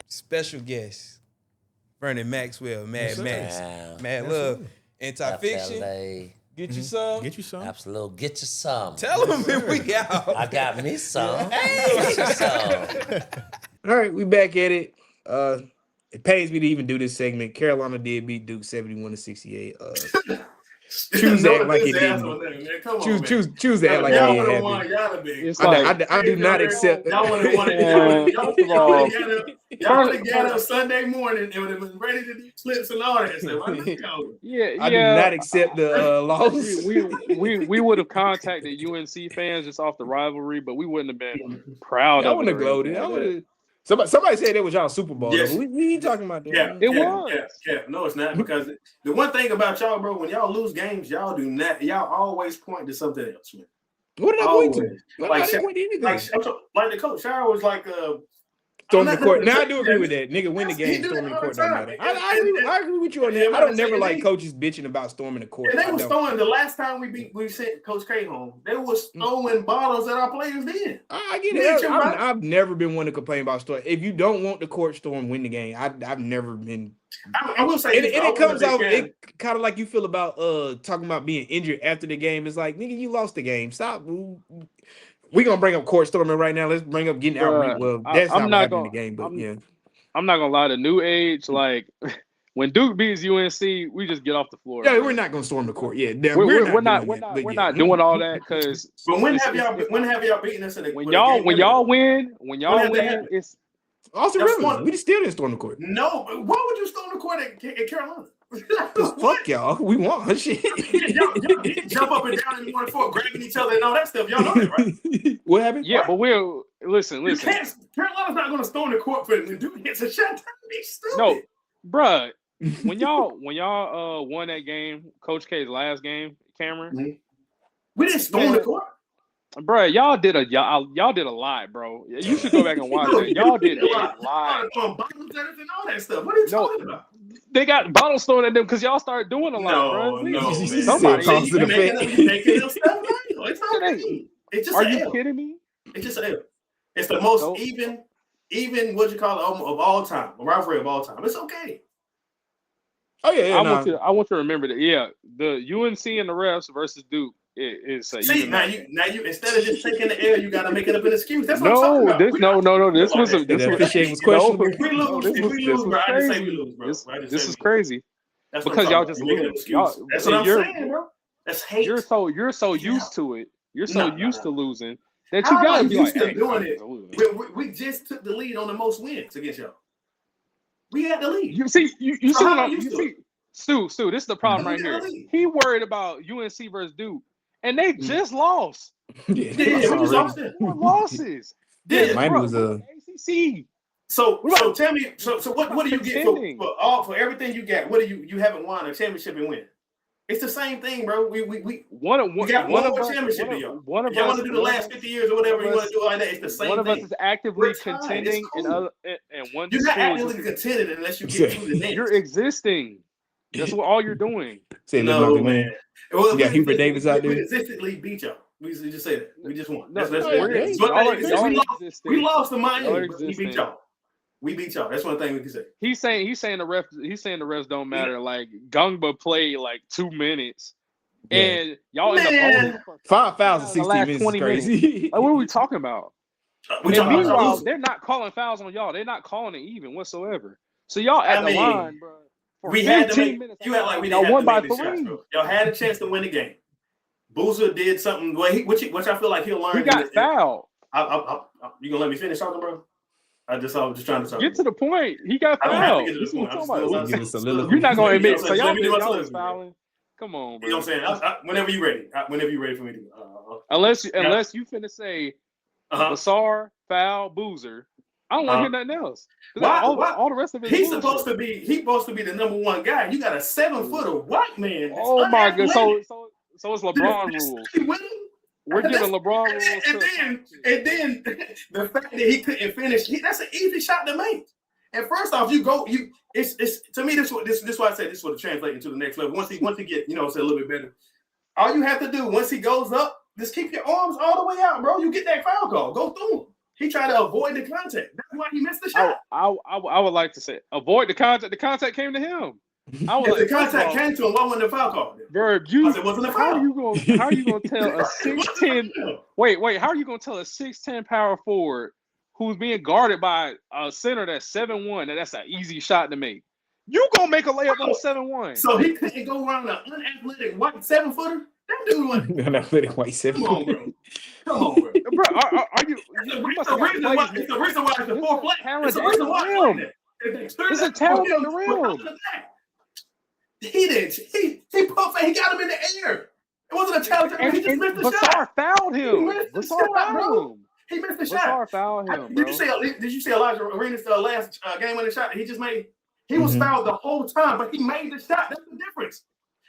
Special guest, Vernon Maxwell, Mad Max, Mad Love, Anti-Fiction. Get you some. Get you some. Absolutely. Get you some. Tell them if we out. I got me some. Hey, get you some. All right, we back at it. It pains me to even do this segment. Carolina did beat Duke 71-68. Choose to act like it Come didn't. on, man. Choose to act like it Y'all didn't would have happen. won. Y'all have been. It's like I do not accept. Y'all would have won it. First of all, Y'all would have got up Sunday morning and would have been ready to do flips and all that stuff. I do not accept the loss. We would have contacted UNC fans just off the rivalry, but we wouldn't have been proud I of it. wouldn't have gloated. I would have. Somebody said it was y'all Super Bowl. Yes. We ain't talking about that. Yeah, It was. Yeah. No, it's not, because the one thing about y'all, bro, when y'all lose games, y'all always point to something else, man. What did I point to? Like the coach, Shire was like storm the court. Now I do agree with that. Nigga, win the game, storming the court don't matter. I agree with you on that. I don't never like coaches bitching about storming the court. And they was throwing the last time we sent Coach K home. They was throwing bottles at our players then. I get it. I've never been one to complain about storm. If you don't want the court storm, win the game. I've never been. I will say, and it comes off. It kind of like you feel about talking about being injured after the game. It's like, nigga, you lost the game. Stop. We're gonna bring up court storming right now. Let's bring up getting out. Well, that's not what happened in the game, but yeah. I'm not gonna lie. The new age, like when Duke beats UNC, we just get off the floor. Yeah, we're not gonna storm the court. Yeah, we're not doing all that because. But when have y'all beaten us in the when y'all win, it's Austin Rivers. We still didn't storm the court. No, why would you storm the court at Carolina? Fuck y'all. We won. Shit. y'all jump up and down in one foot, grabbing each other and all that stuff. Y'all know that, right? What happened? Yeah, but we'll listen. Carolina's not going to storm the court for when Duke hits a shot. He's stupid. No, bruh. When y'all won that game, Coach K's last game, Cameron, we didn't storm the court. Bro, y'all did a lot, bro. You should go back and watch it. Y'all did a lot. Bottles and all that stuff. What are you talking about? They got bottles thrown at them because y'all started doing a lot, bro. No, somebody making stuff right. It's okay. It's just Are you kidding me? It's just it's the most even what you call it of all time, a rivalry of all time. It's okay. Oh yeah, I want you to remember that. Yeah, the UNC and the refs versus Duke. It's now you instead of just taking the L, you gotta make it up an excuse. That's what I'm talking about. No. This was questionable. If we lose, bro, I just say we lose, bro. This is crazy. That's because y'all just lose. That's what I'm saying, bro. That's hate. You're so used to it. You're so used to losing that you gotta be used to doing it. We just took the lead on the most wins against y'all. We had the lead. You see, Stu, this is the problem right here. He worried about UNC versus Duke. And they just lost. We just lost it. Losses. Mine was a ACC. So tell me. So what do you get for everything you got? What do you haven't won a championship and win? It's the same thing, bro. We got one more championship to y'all. One of us want to do the last 50 years or whatever you want to do like that. It's the same thing. One of us is actively contending, and one. You're not actively contending unless you get to the next. You're existing. That's what all you're doing. No, man. Well, you got Hubert Davis out there. We consistently beat y'all. We just say that. We just won. We lost to Miami. We beat y'all. We beat y'all. That's one thing we can say. He's saying the refs don't matter. Like Gungba played like 2 minutes, and y'all in the 5 fouls in 60 minutes is crazy. Like, what are we talking about? Meanwhile, they're not calling fouls on y'all. They're not calling it even whatsoever. So y'all at the line, bro. We had to make. You had like we didn't have to make the shots, bro. Y'all had a chance to win the game. Boozer did something. Which I feel like he'll learn. He got fouled. You gonna let me finish talking, bro? I was just trying to talk. Get to the point. He got fouled. You're not gonna admit. So y'all was fouling. Come on, bro. You know what I'm saying? Whenever you're ready. Whenever you're ready for me to. Unless you finna say, Basar, foul, Boozer. I don't want to hear nothing else. All the rest of it. He's supposed to be the number one guy. You got a 7-footer white man. Oh my god! So it's LeBron rules. We're giving LeBron rules. And then the fact that he couldn't finish, that's an easy shot to make. And first off, it's to me this why I say this will translate into the next level. Once he get say a little bit better. All you have to do once he goes up, just keep your arms all the way out, bro. You get that foul call, go through him. He tried to avoid the contact. That's why he missed the shot. I would like to say avoid the contact. The contact came to him. If the contact came to him, why wasn't the foul call? Verb, wasn't a foul. How are you gonna tell a 6'10"? Wait. How are you gonna tell a 6'10" power forward who's being guarded by a center that's 7'1" that's an easy shot to make? You gonna make a layup on 7-1. So he couldn't go around an unathletic white 7-footer? That dude was unathletic white 7. Come on, bro. Come on, bro. Bro, are you? It's the reason why it's the fourth play. It's the Talent reason at why the rim. It's a talent at the rim. He did. He pumped. He got him in the air. It wasn't a challenge. He just missed the shot. Fouled him. Vassar fouled him. He missed the shot. Vassar fouled him. Did you see Elijah Arenas' last game-winning shot he just made? He was fouled the whole time, but he made the shot. That's the difference.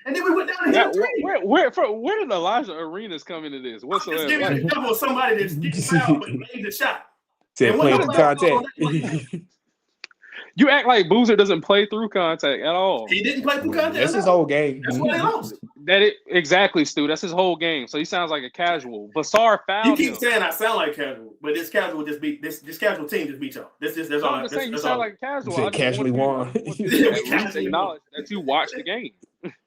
And then we went down and hit a three. Where did Elijah Arenas come into this? Whatsoever? Just give me an example of somebody that's getting fouled but made the shot. Said playing through contact. You act like Boozer doesn't play through contact at all. He didn't play through contact. That's his whole game. That's why they lost. Exactly, Stu. That's his whole game. So he sounds like a casual. Vassar fouled You him. keep saying I sound like casual, but this casual just beat this casual team just beat y'all. That's all. I'm just saying you sound like a casual. You said casually won. Acknowledge that you watched the game.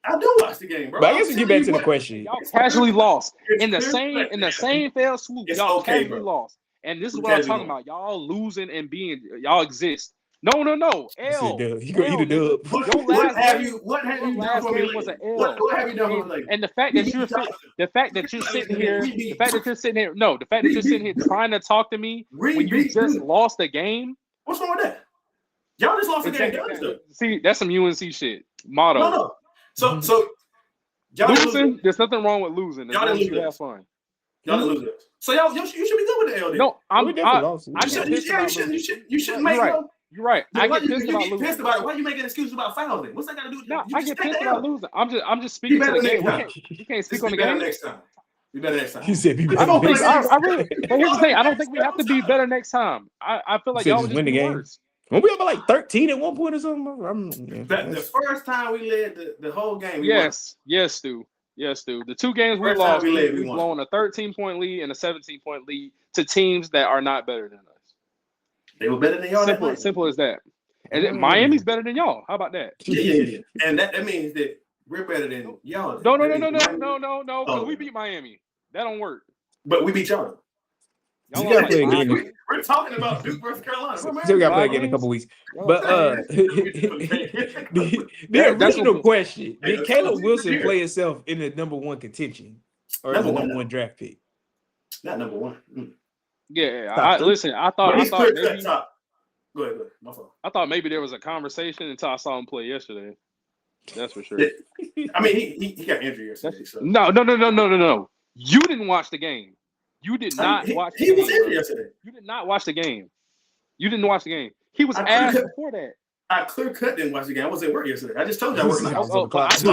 I do watch the game, bro. But I guess we get back to the question. Y'all casually lost in the same fail swoop. Y'all casually lost, and this is what I'm talking about. Y'all losing and being y'all exist. No. L. You go eat a dub. What have you done for me was an lately? L. What have you done for me lately? And the fact that you're sitting here trying to talk to me when you just lost the game. What's wrong with that? Y'all just lost the game. See, that's some UNC shit. Motto. No. So y'all losing. There's nothing wrong with losing. Y'all didn't lose. Have fun. Y'all didn't lose it. So you should be good with the LD. No, you shouldn't make no. You're right. I get pissed about losing. Pissed about it. Why you making excuses about fouls? What's that got to do with it? No, I get pissed about losing. I'm just speaking to the game. You can't speak on the game next time. Be better next time. He said, "Be better." I really. But here's the thing. I don't think we have to be better next time. I feel like y'all just win the game. Worse. When we have like 13 at one point or something. The first time we led the whole game. Yes, Stu. The two games we lost, we blown a 13-point lead and a 17-point lead to teams that are not better than us. They were better than y'all. Simple as that. And then Miami's better than y'all. How about that? Yeah. And that means that we're better than y'all. No. Because we beat Miami. That don't work. But we beat y'all. We're talking about Duke versus Carolina. Still got to play again in a couple weeks. But the original question: did Caleb Wilson play himself in the number one contention or the number one draft pick? Not number one. Yeah, I thought maybe. Go ahead. My fault. I thought maybe there was a conversation until I saw him play yesterday. That's for sure. I mean, he got injured yesterday. So. No. You didn't watch the game. You did not watch the game. He was injured yesterday. You did not watch the game. You didn't watch the game. He was asked before that. I clear-cut didn't watch the game. I was at work yesterday. I just told you I worked. Of course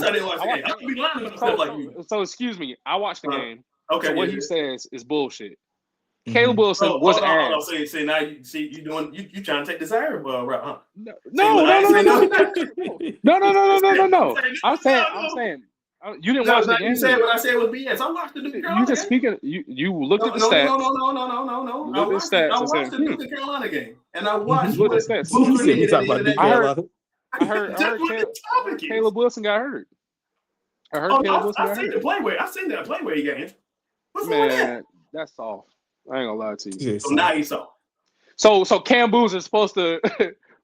I didn't watch the game. I could be lying about stuff like you. So excuse me. I watched the game. Okay. So what he says is bullshit. Caleb Wilson was asked. So now you trying to take this Irish route, huh? No. I'm saying. You didn't watch the game. You said what I said was BS. I watched the Duke Carolina. You just speaking. You looked at the stats. No. I watched the Duke Carolina game, and I watched what stats. I heard Caleb Wilson got hurt. I seen the play where he got injured. What's wrong with that? That's soft. I ain't gonna lie to you. So now he's soft. So Cam Boozer is supposed to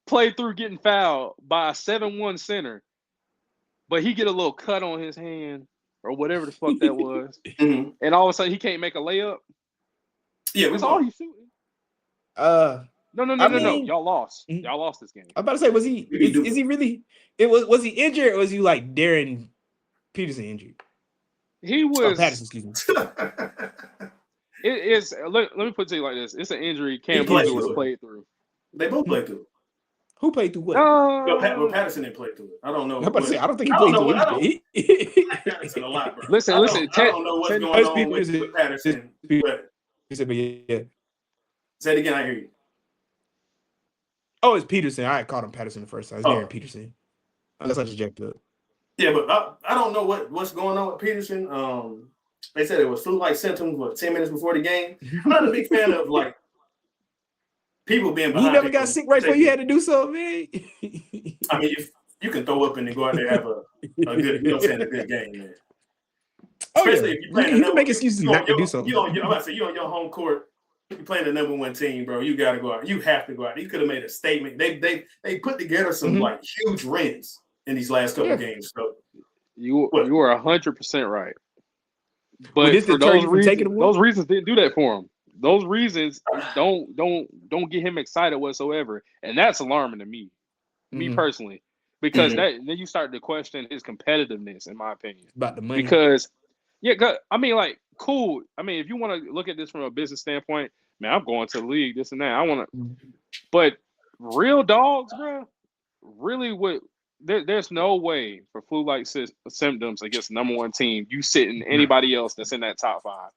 play through getting fouled by a 7-1 center, but he get a little cut on his hand or whatever the fuck that was, and all of a sudden he can't make a layup. Yeah, that's all he's shooting. No. Y'all lost. Y'all lost this game. I'm about to say, was he? Is he really? Was he injured, or was he like Darren Peterson injured? He was. Patterson, excuse me. It is. Let me put it to you like this: it's an injury Cam Boozer was played through. They both played through. Who played through what? Patterson didn't play through it. I don't know. I don't think he played through it. Patterson a lot, bro. Listen. I don't know what's going on with Patterson. But yeah. Say it again. I hear you. Oh, it's Peterson. I called him Patterson the first time. It's Darren Peterson. Unless I just jacked up. Yeah, but I don't know what's going on with Peterson. They said it was flu-like symptoms 10 minutes before the game. I'm not a big fan of like people being behind. You never got sick right before you had to do something, man. I mean, you can throw up and then go out there and have a good, a good game, man. Especially if you're playing. You can make excuses not to do something. I'm about to say you're on your home court You're playing the number one team, bro. You got to go out. You have to go out. You could have made a statement. They put together some like huge wins in these last couple games. So you are 100% right. Well, But for those reasons didn't do that for him. Those reasons don't get him excited whatsoever, and that's alarming to me personally, because then you start to question his competitiveness, in my opinion. About the money. Because I mean, like, cool. I mean, if you want to look at this from a business standpoint, man, I'm going to the league, this and that. I want to, but real dogs, bro, really would. There's no way for flu-like symptoms against the number one team you sitting anybody else that's in that top 5.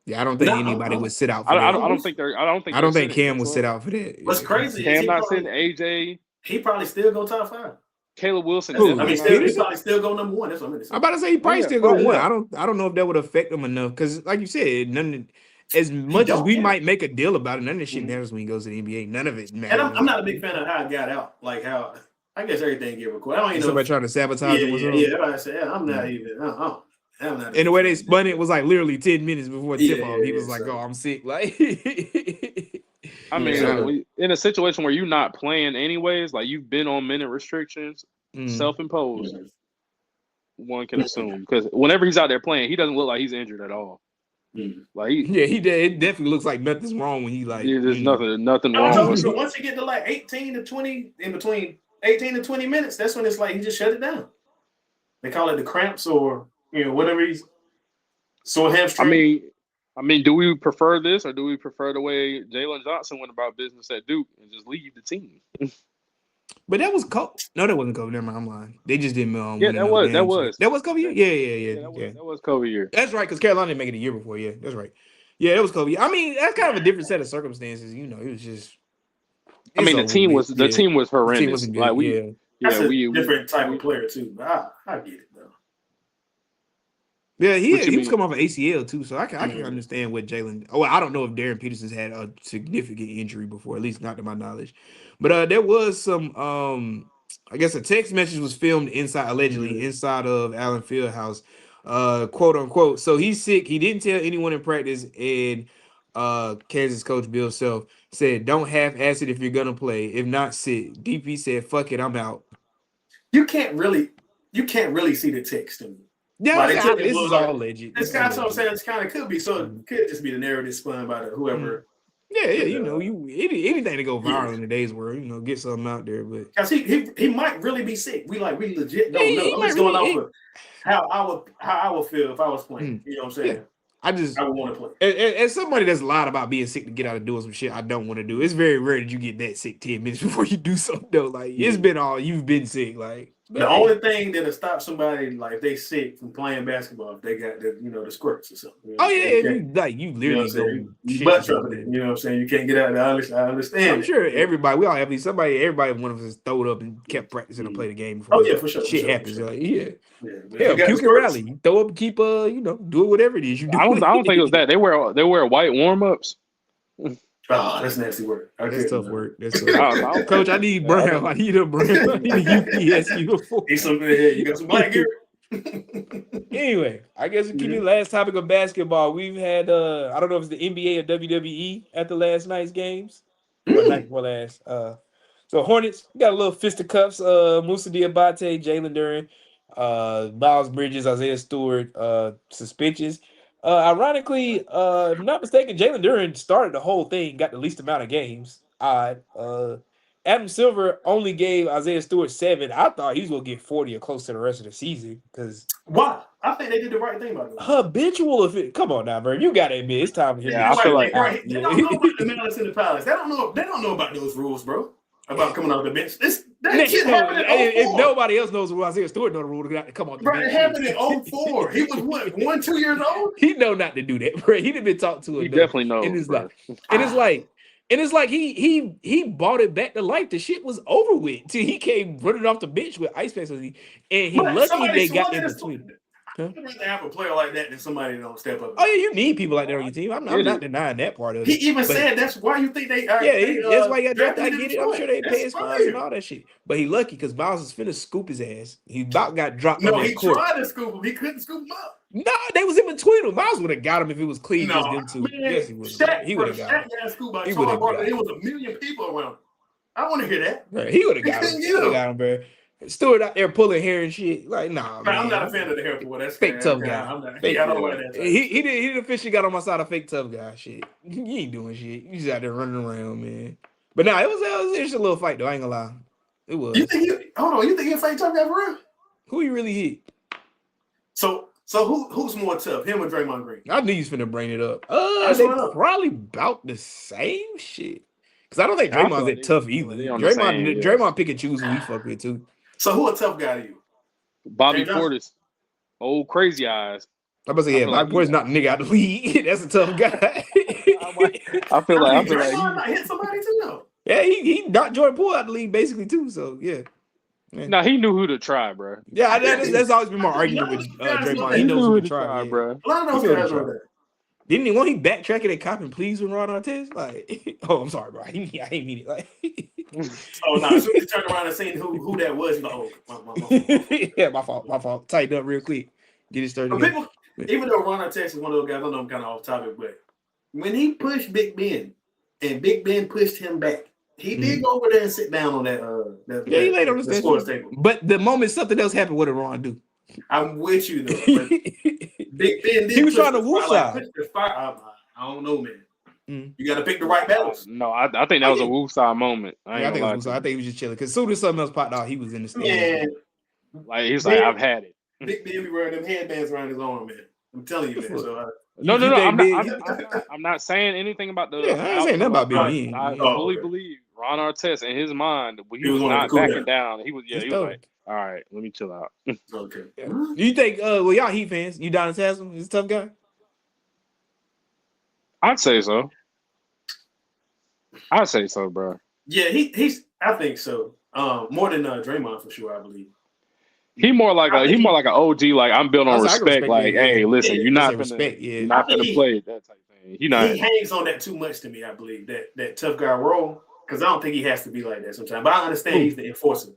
Yeah, I don't think anybody would sit out for that. I don't think Cam would sit out for that. What's crazy? Cam not sitting. AJ. He probably still go top 5. Caleb Wilson. He probably still go number 1. That's what I'm saying. I'm about to say he probably still go 1. I don't know if that would affect him enough because, like you said, as much as we might make a deal about it, none of this shit matters when he goes to the NBA. None of it matters. And I'm not a big fan of how it got out. Like how I guess everything get recorded. I don't even know. Somebody trying to sabotage him. Yeah. I said, I'm not even. I'm not. And the way they spun it was like literally 10 minutes before tip off. He was like, "Oh, I'm sick." Like, I mean, in a situation where you're not playing anyways, like you've been on minute restrictions, self-imposed. One can assume because whenever he's out there playing, he doesn't look like he's injured at all. Like he did. It definitely looks like nothing's wrong when he like. Yeah, there's nothing wrong. So once you get to like 18 to 20, in between 18 to 20 minutes, that's when it's like he just shut it down. They call it the cramps or whatever he's sore hamstring. I mean, do we prefer this or do we prefer the way Jalen Johnson went about business at Duke and just leave the team? But that was Kobe. No, that wasn't Kobe. Never mind, I'm lying. They just didn't. That was Kobe year. Yeah. That was Kobe year. That's right, because Carolina didn't make it a year before. Yeah, that's right. Yeah, that was Kobe. I mean, that's kind of a different set of circumstances. It was just. The team was horrendous. The team wasn't good. That's a different type of player too. I get it though. Yeah, he was coming off an ACL too, so I can understand what Jalen. Oh, I don't know if Darren Peterson's had a significant injury before, at least not to my knowledge. But there was some. I guess a text message was filmed allegedly inside of Allen Fieldhouse, quote unquote. So he's sick. He didn't tell anyone in practice, and Kansas coach Bill Self said, "Don't half-ass it if you're gonna play. If not, sit." DP said, "Fuck it, I'm out." You can't really see the text to me. Yeah, this is all legit. This kind of what I'm saying. It kind of could be. So it could just be the narrative spun by whoever. Yeah, anything to go viral in today's world, get something out there. But because he might really be sick. We legit don't know. I'm just going off of how I would feel if I was playing. You know what I'm saying? I would want to play. As somebody that's lied about being sick to get out of doing some shit I don't want to do, it's very rare that you get that sick 10 minutes before you do something though. Like it's been you've been sick. Like the only thing that'll stop somebody like if they sick from playing basketball if they got the squirts or something. You literally butt trouble it. You know what I'm saying? You can't get out of it. I understand. I'm sure everybody one of us throwed up and kept practicing to play the game before. Oh yeah, for sure. Shit happens. Sure. Puke and rally. You throw up, keep do whatever it is you do. I don't think it was that. They wear white warm-ups. Oh, that's nasty work. That's tough work. Coach, I need brown. I need a brown. I need a UPS uniform. Need something here. You got some black gear. Anyway, I guess we'll keep the last topic of basketball. We've had I don't know if it's the NBA or WWE at the last night's games. Or night before last. So Hornets got a little fisticuffs. Musa Diabate, Jalen Duren, Miles Bridges, Isaiah Stewart, suspensions. Ironically, if I'm not mistaken, Jalen Duren started the whole thing, got the least amount of games. Adam Silver only gave Isaiah Stewart 7. I thought he was going to get 40 or close to the rest of the season. Why? I think they did the right thing by the way. Habitual. Come on now, bro. You got to admit, it's time for him. Yeah, I feel like they don't know about the malice in the palace. They don't know about those rules, bro. About coming off the bench. That shit happened in 04. If nobody else knows the rule, Isaiah Stewart know the rule to come off the bench. It happened in 04. He was what, 1-2 years old? He know not to do that, bro. He done been talked to. He definitely knows. And it's like he brought it back to life. The shit was over with till he came running off the bench with ice packs, and he lucky they got in between. I'd rather have a player like that than somebody that don't step up. Oh yeah, you need people like that on your team. I'm not denying that part of it. He even said that's why you think they. That's why you got drafted. I get it. I'm sure they pay his fines and all that shit. But he lucky because Miles is finna scoop his ass. He about got dropped. No, he tried to scoop him. He couldn't scoop him up. No, they was in between them. Miles would have got him if it was clean just them two. Man, Yes, he would. Shaq, He would have got Shaq him. got school by He Charles would've Barkley. got There was a million people around him. I want to hear that. Bro, he would have got him. couldn't He get would have him. got him, bro. Stewart out there pulling hair and shit. Like, nah, Bro, man. I'm not a fan of the hair pull. That's Fake tough guy. I'm not. Fake, I don't like that. he did officially got on my side of fake tough guy. Shit, you ain't doing shit. You just out there running around, man. But nah, it was just a little fight though. I ain't gonna lie. It was. You think you think he a fake tough guy for real? Who he really hit? So who's more tough, him or Draymond Green? I knew you was finna bring it up. That's They what up. probably about the same shit. Cause I don't think I feel Draymond's like that tough either. they on the same, yeah. Draymond pick and choose who he fuck with too. So who a tough guy to you? Bobby Jay Johnson? Portis, old crazy eyes. I'm about to say, yeah, Mike Porter's not the nigga out the league. That's a tough guy. I feel like Draymond might hit somebody too though. Yeah, he knocked Jordan Poole out the league basically too. So yeah. No, he knew who to try, bro. Yeah, that's always been my argument with Draymond. He knows who to try, bro. A lot of those guys are there. Didn't he? When he backtracking and copping pleas with Ron Artest? Like, oh, I'm sorry, bro. I ain't mean it. Like, Oh no! As soon as he turned around and seen who that was, he's like, oh, my yeah, my fault. Tighten up real quick. Get it started. But people, even though Ron Artest is one of those guys, I know I'm kind of off topic, but when he pushed Big Ben and Big Ben pushed him back, he did go over there and sit down on that. Yeah, he laid on the sports table. But the moment something else happened, what did Ron do? I'm with you though. But Big Ben did. He was trying to woo side. I don't know, man. You got to pick the right balance. No, I think that was a woo side moment. I think he was just chilling because as soon as something else popped out, he was in the stand. Yeah. Like he's like, I've had it. Big Ben be wearing them headbands around his arm, man. I'm telling you, man. So, no. I'm not saying anything about the. Yeah, I ain't saying nothing about Big Ben. I fully believe Ron Artest in his mind, he was not backing down. He was like, all right, let me chill out. Okay. Yeah. Do you think? Well, y'all Heat fans, you Udonis Haslem is a tough guy? I'd say so. Bro. Yeah, he's. I think so. More than Draymond for sure. I believe. He more like an OG. Like I'm built on respect. Like, hey, listen, you're not gonna play that type thing. He hangs on that too much to me. I believe that tough guy role because I don't think he has to be like that sometimes. But I understand he's the enforcer.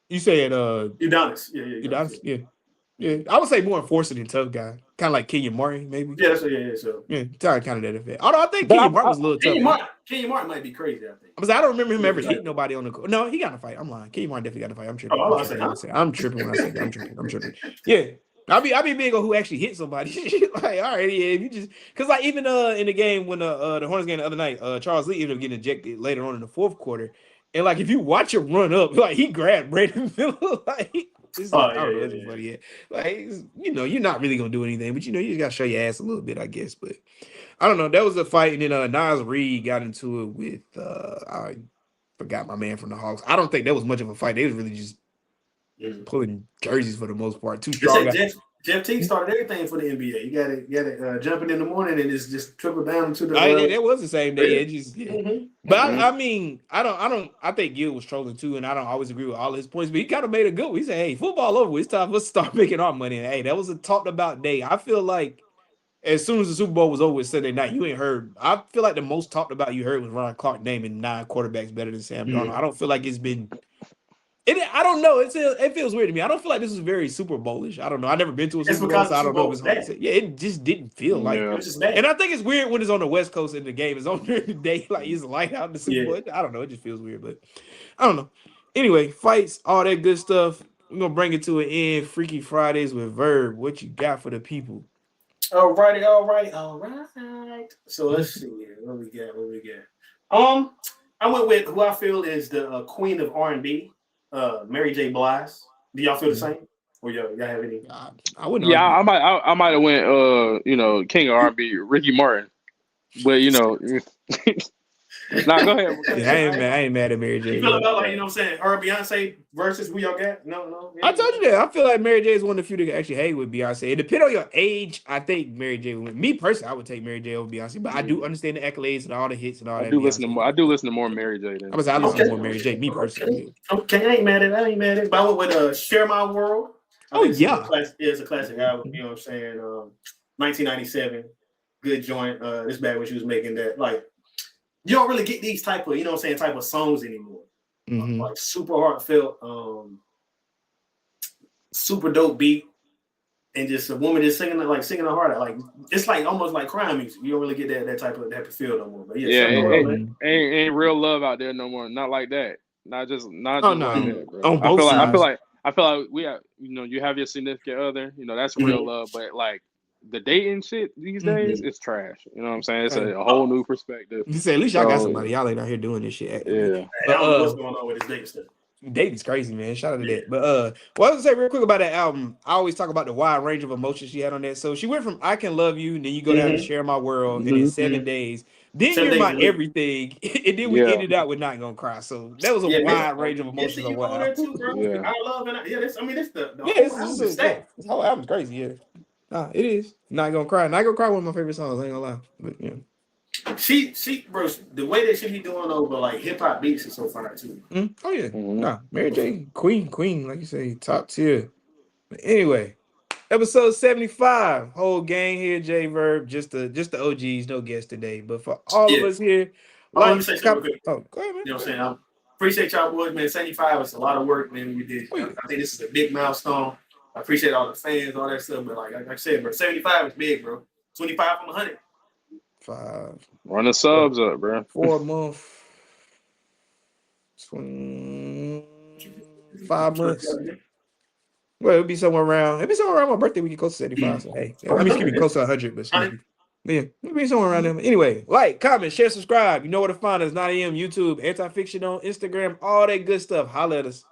You said Udonis. Yeah. Udonis, yeah. I would say more enforcer than tough guy. Kind of like Kenyon Martin, maybe. Yeah, so. Yeah, kind of that effect. Although I think Kenyon Martin was a little tough. Kenyon Martin might be crazy, I think. I don't remember him ever hitting nobody on the court. No, he got in a fight. I'm lying. Kenyon Martin definitely got in a fight. I'm tripping. I'm tripping when I say that. I'm tripping. Yeah. I be big on who actually hit somebody. Like, all right, yeah, if you just because like even in the game when the Hornets game the other night, Charles Lee ended up getting ejected later on in the fourth quarter. And like if you watch him run up, like he grabbed Brandon Miller, like it's funny. Yeah. Like you're not really gonna do anything, but you just gotta show your ass a little bit, I guess. But I don't know. That was a fight, and then Nas Reed got into it with I forgot my man from the Hawks. I don't think that was much of a fight. They was really just pulling jerseys for the most part. Too strong. Jeff Teague started everything for the NBA. You got it jumping in the morning and it's just triple down to the. That was the same day. It just, But I mean, I think Gil was trolling too, and I don't always agree with all his points. But he kind of made a good one. He said, "Hey, football over. It's time for us to start making our money." And hey, that was a talked about day. I feel like as soon as the Super Bowl was over with Sunday night, you ain't heard. I feel like the most talked about you heard was Ron Clark naming 9 quarterbacks better than Sam Darnold. I don't feel like it's been. I don't know. It feels weird to me. I don't feel like this was very Super Bowl-ish. I don't know. I've never been to a Super Bowl, so I don't know if it's hard to say. Yeah, it just didn't feel like it. Was just bad. And I think it's weird when it's on the West Coast and the game is on during the day, like it's light out in the Super Bowl. I don't know. It just feels weird, but I don't know. Anyway, fights, all that good stuff. We're going to bring it to an end. Freaky Fridays with Verb. What you got for the people? All right. So let's see here. What we got? I went with who I feel is the queen of R&B. Mary J. Blige. Do y'all feel the same? Or y'all have any? I wouldn't. Yeah, I might have went. King of R&B, Ricky Martin. But nah, go ahead. Yeah, I ain't mad at Mary J. You feel about what I'm saying? Her Beyonce versus who y'all got? No. I told you that. I feel like Mary J. is one of the few that can actually hang with Beyonce. It depends on your age. I think Mary J. would win. Me personally, I would take Mary J. over Beyonce, but I do understand the accolades and all the hits and all that. I do listen to more Mary J. Than I listen to more Mary J. Me personally. Okay, I ain't mad at it. But I went with Share My World. It's a classic album. You know what I'm saying? 1997, good joint. This back when she was making that. Like, you don't really get these type of, type of songs anymore. Like super heartfelt, super dope beat, and just a woman just singing her heart out. Like it's like almost like crime music. You don't really get that type of feel no more. But yeah, Yeah, something going on, man. ain't real love out there no more. Not like that. Not just like that, bro. On both sides. I feel like we have, you have your significant other, that's real love, but like the dating shit these days, it's trash. You know what I'm saying? It's a whole new perspective. You say at least y'all got somebody. Y'all ain't out here doing this shit actively. Yeah. I don't know what's going on with this dating stuff. Dating's crazy, man. Shout out to that. But what I was gonna say real quick about that album, I always talk about the wide range of emotions she had on that. So she went from I Can Love You, then you go down to Share My World, and in 7 days. Then You're My Everything, and then we ended out with Not Gonna Cry. So that was a wide range of emotions on one album. Too, bro. Yeah. I love it. Yeah, this the this whole album's crazy, yeah. Nah, it is. Not Gonna Cry. Not Gonna Cry, one of my favorite songs, I ain't gonna lie. But yeah. She, bro, the way that she be doing over like hip hop beats is so fire too. Oh yeah, nah, Mary J, Queen, like you say, top tier. But anyway, episode 75, whole gang here, J Verb, just the OGs, no guests today. But for all of us here, let me say something real quick. Oh, go ahead, man. You know what I'm saying? I appreciate y'all boys, man. 75 was a lot of work, man. We did. I think this is a big milestone. I appreciate all the fans, all that stuff. But like I said, bro, 75 is big, bro. 25 from 100. 5. Run the subs up, bro. 4 months. 25 months. Well, it'll be somewhere around my birthday. We get close to 75. So hey, I mean, it's gonna be close to 100, but yeah, it'll be somewhere around there. Anyway, like, comment, share, subscribe. You know where to find us. 9 AM, YouTube, Anti-Fiction on Instagram, all that good stuff. Holla at us.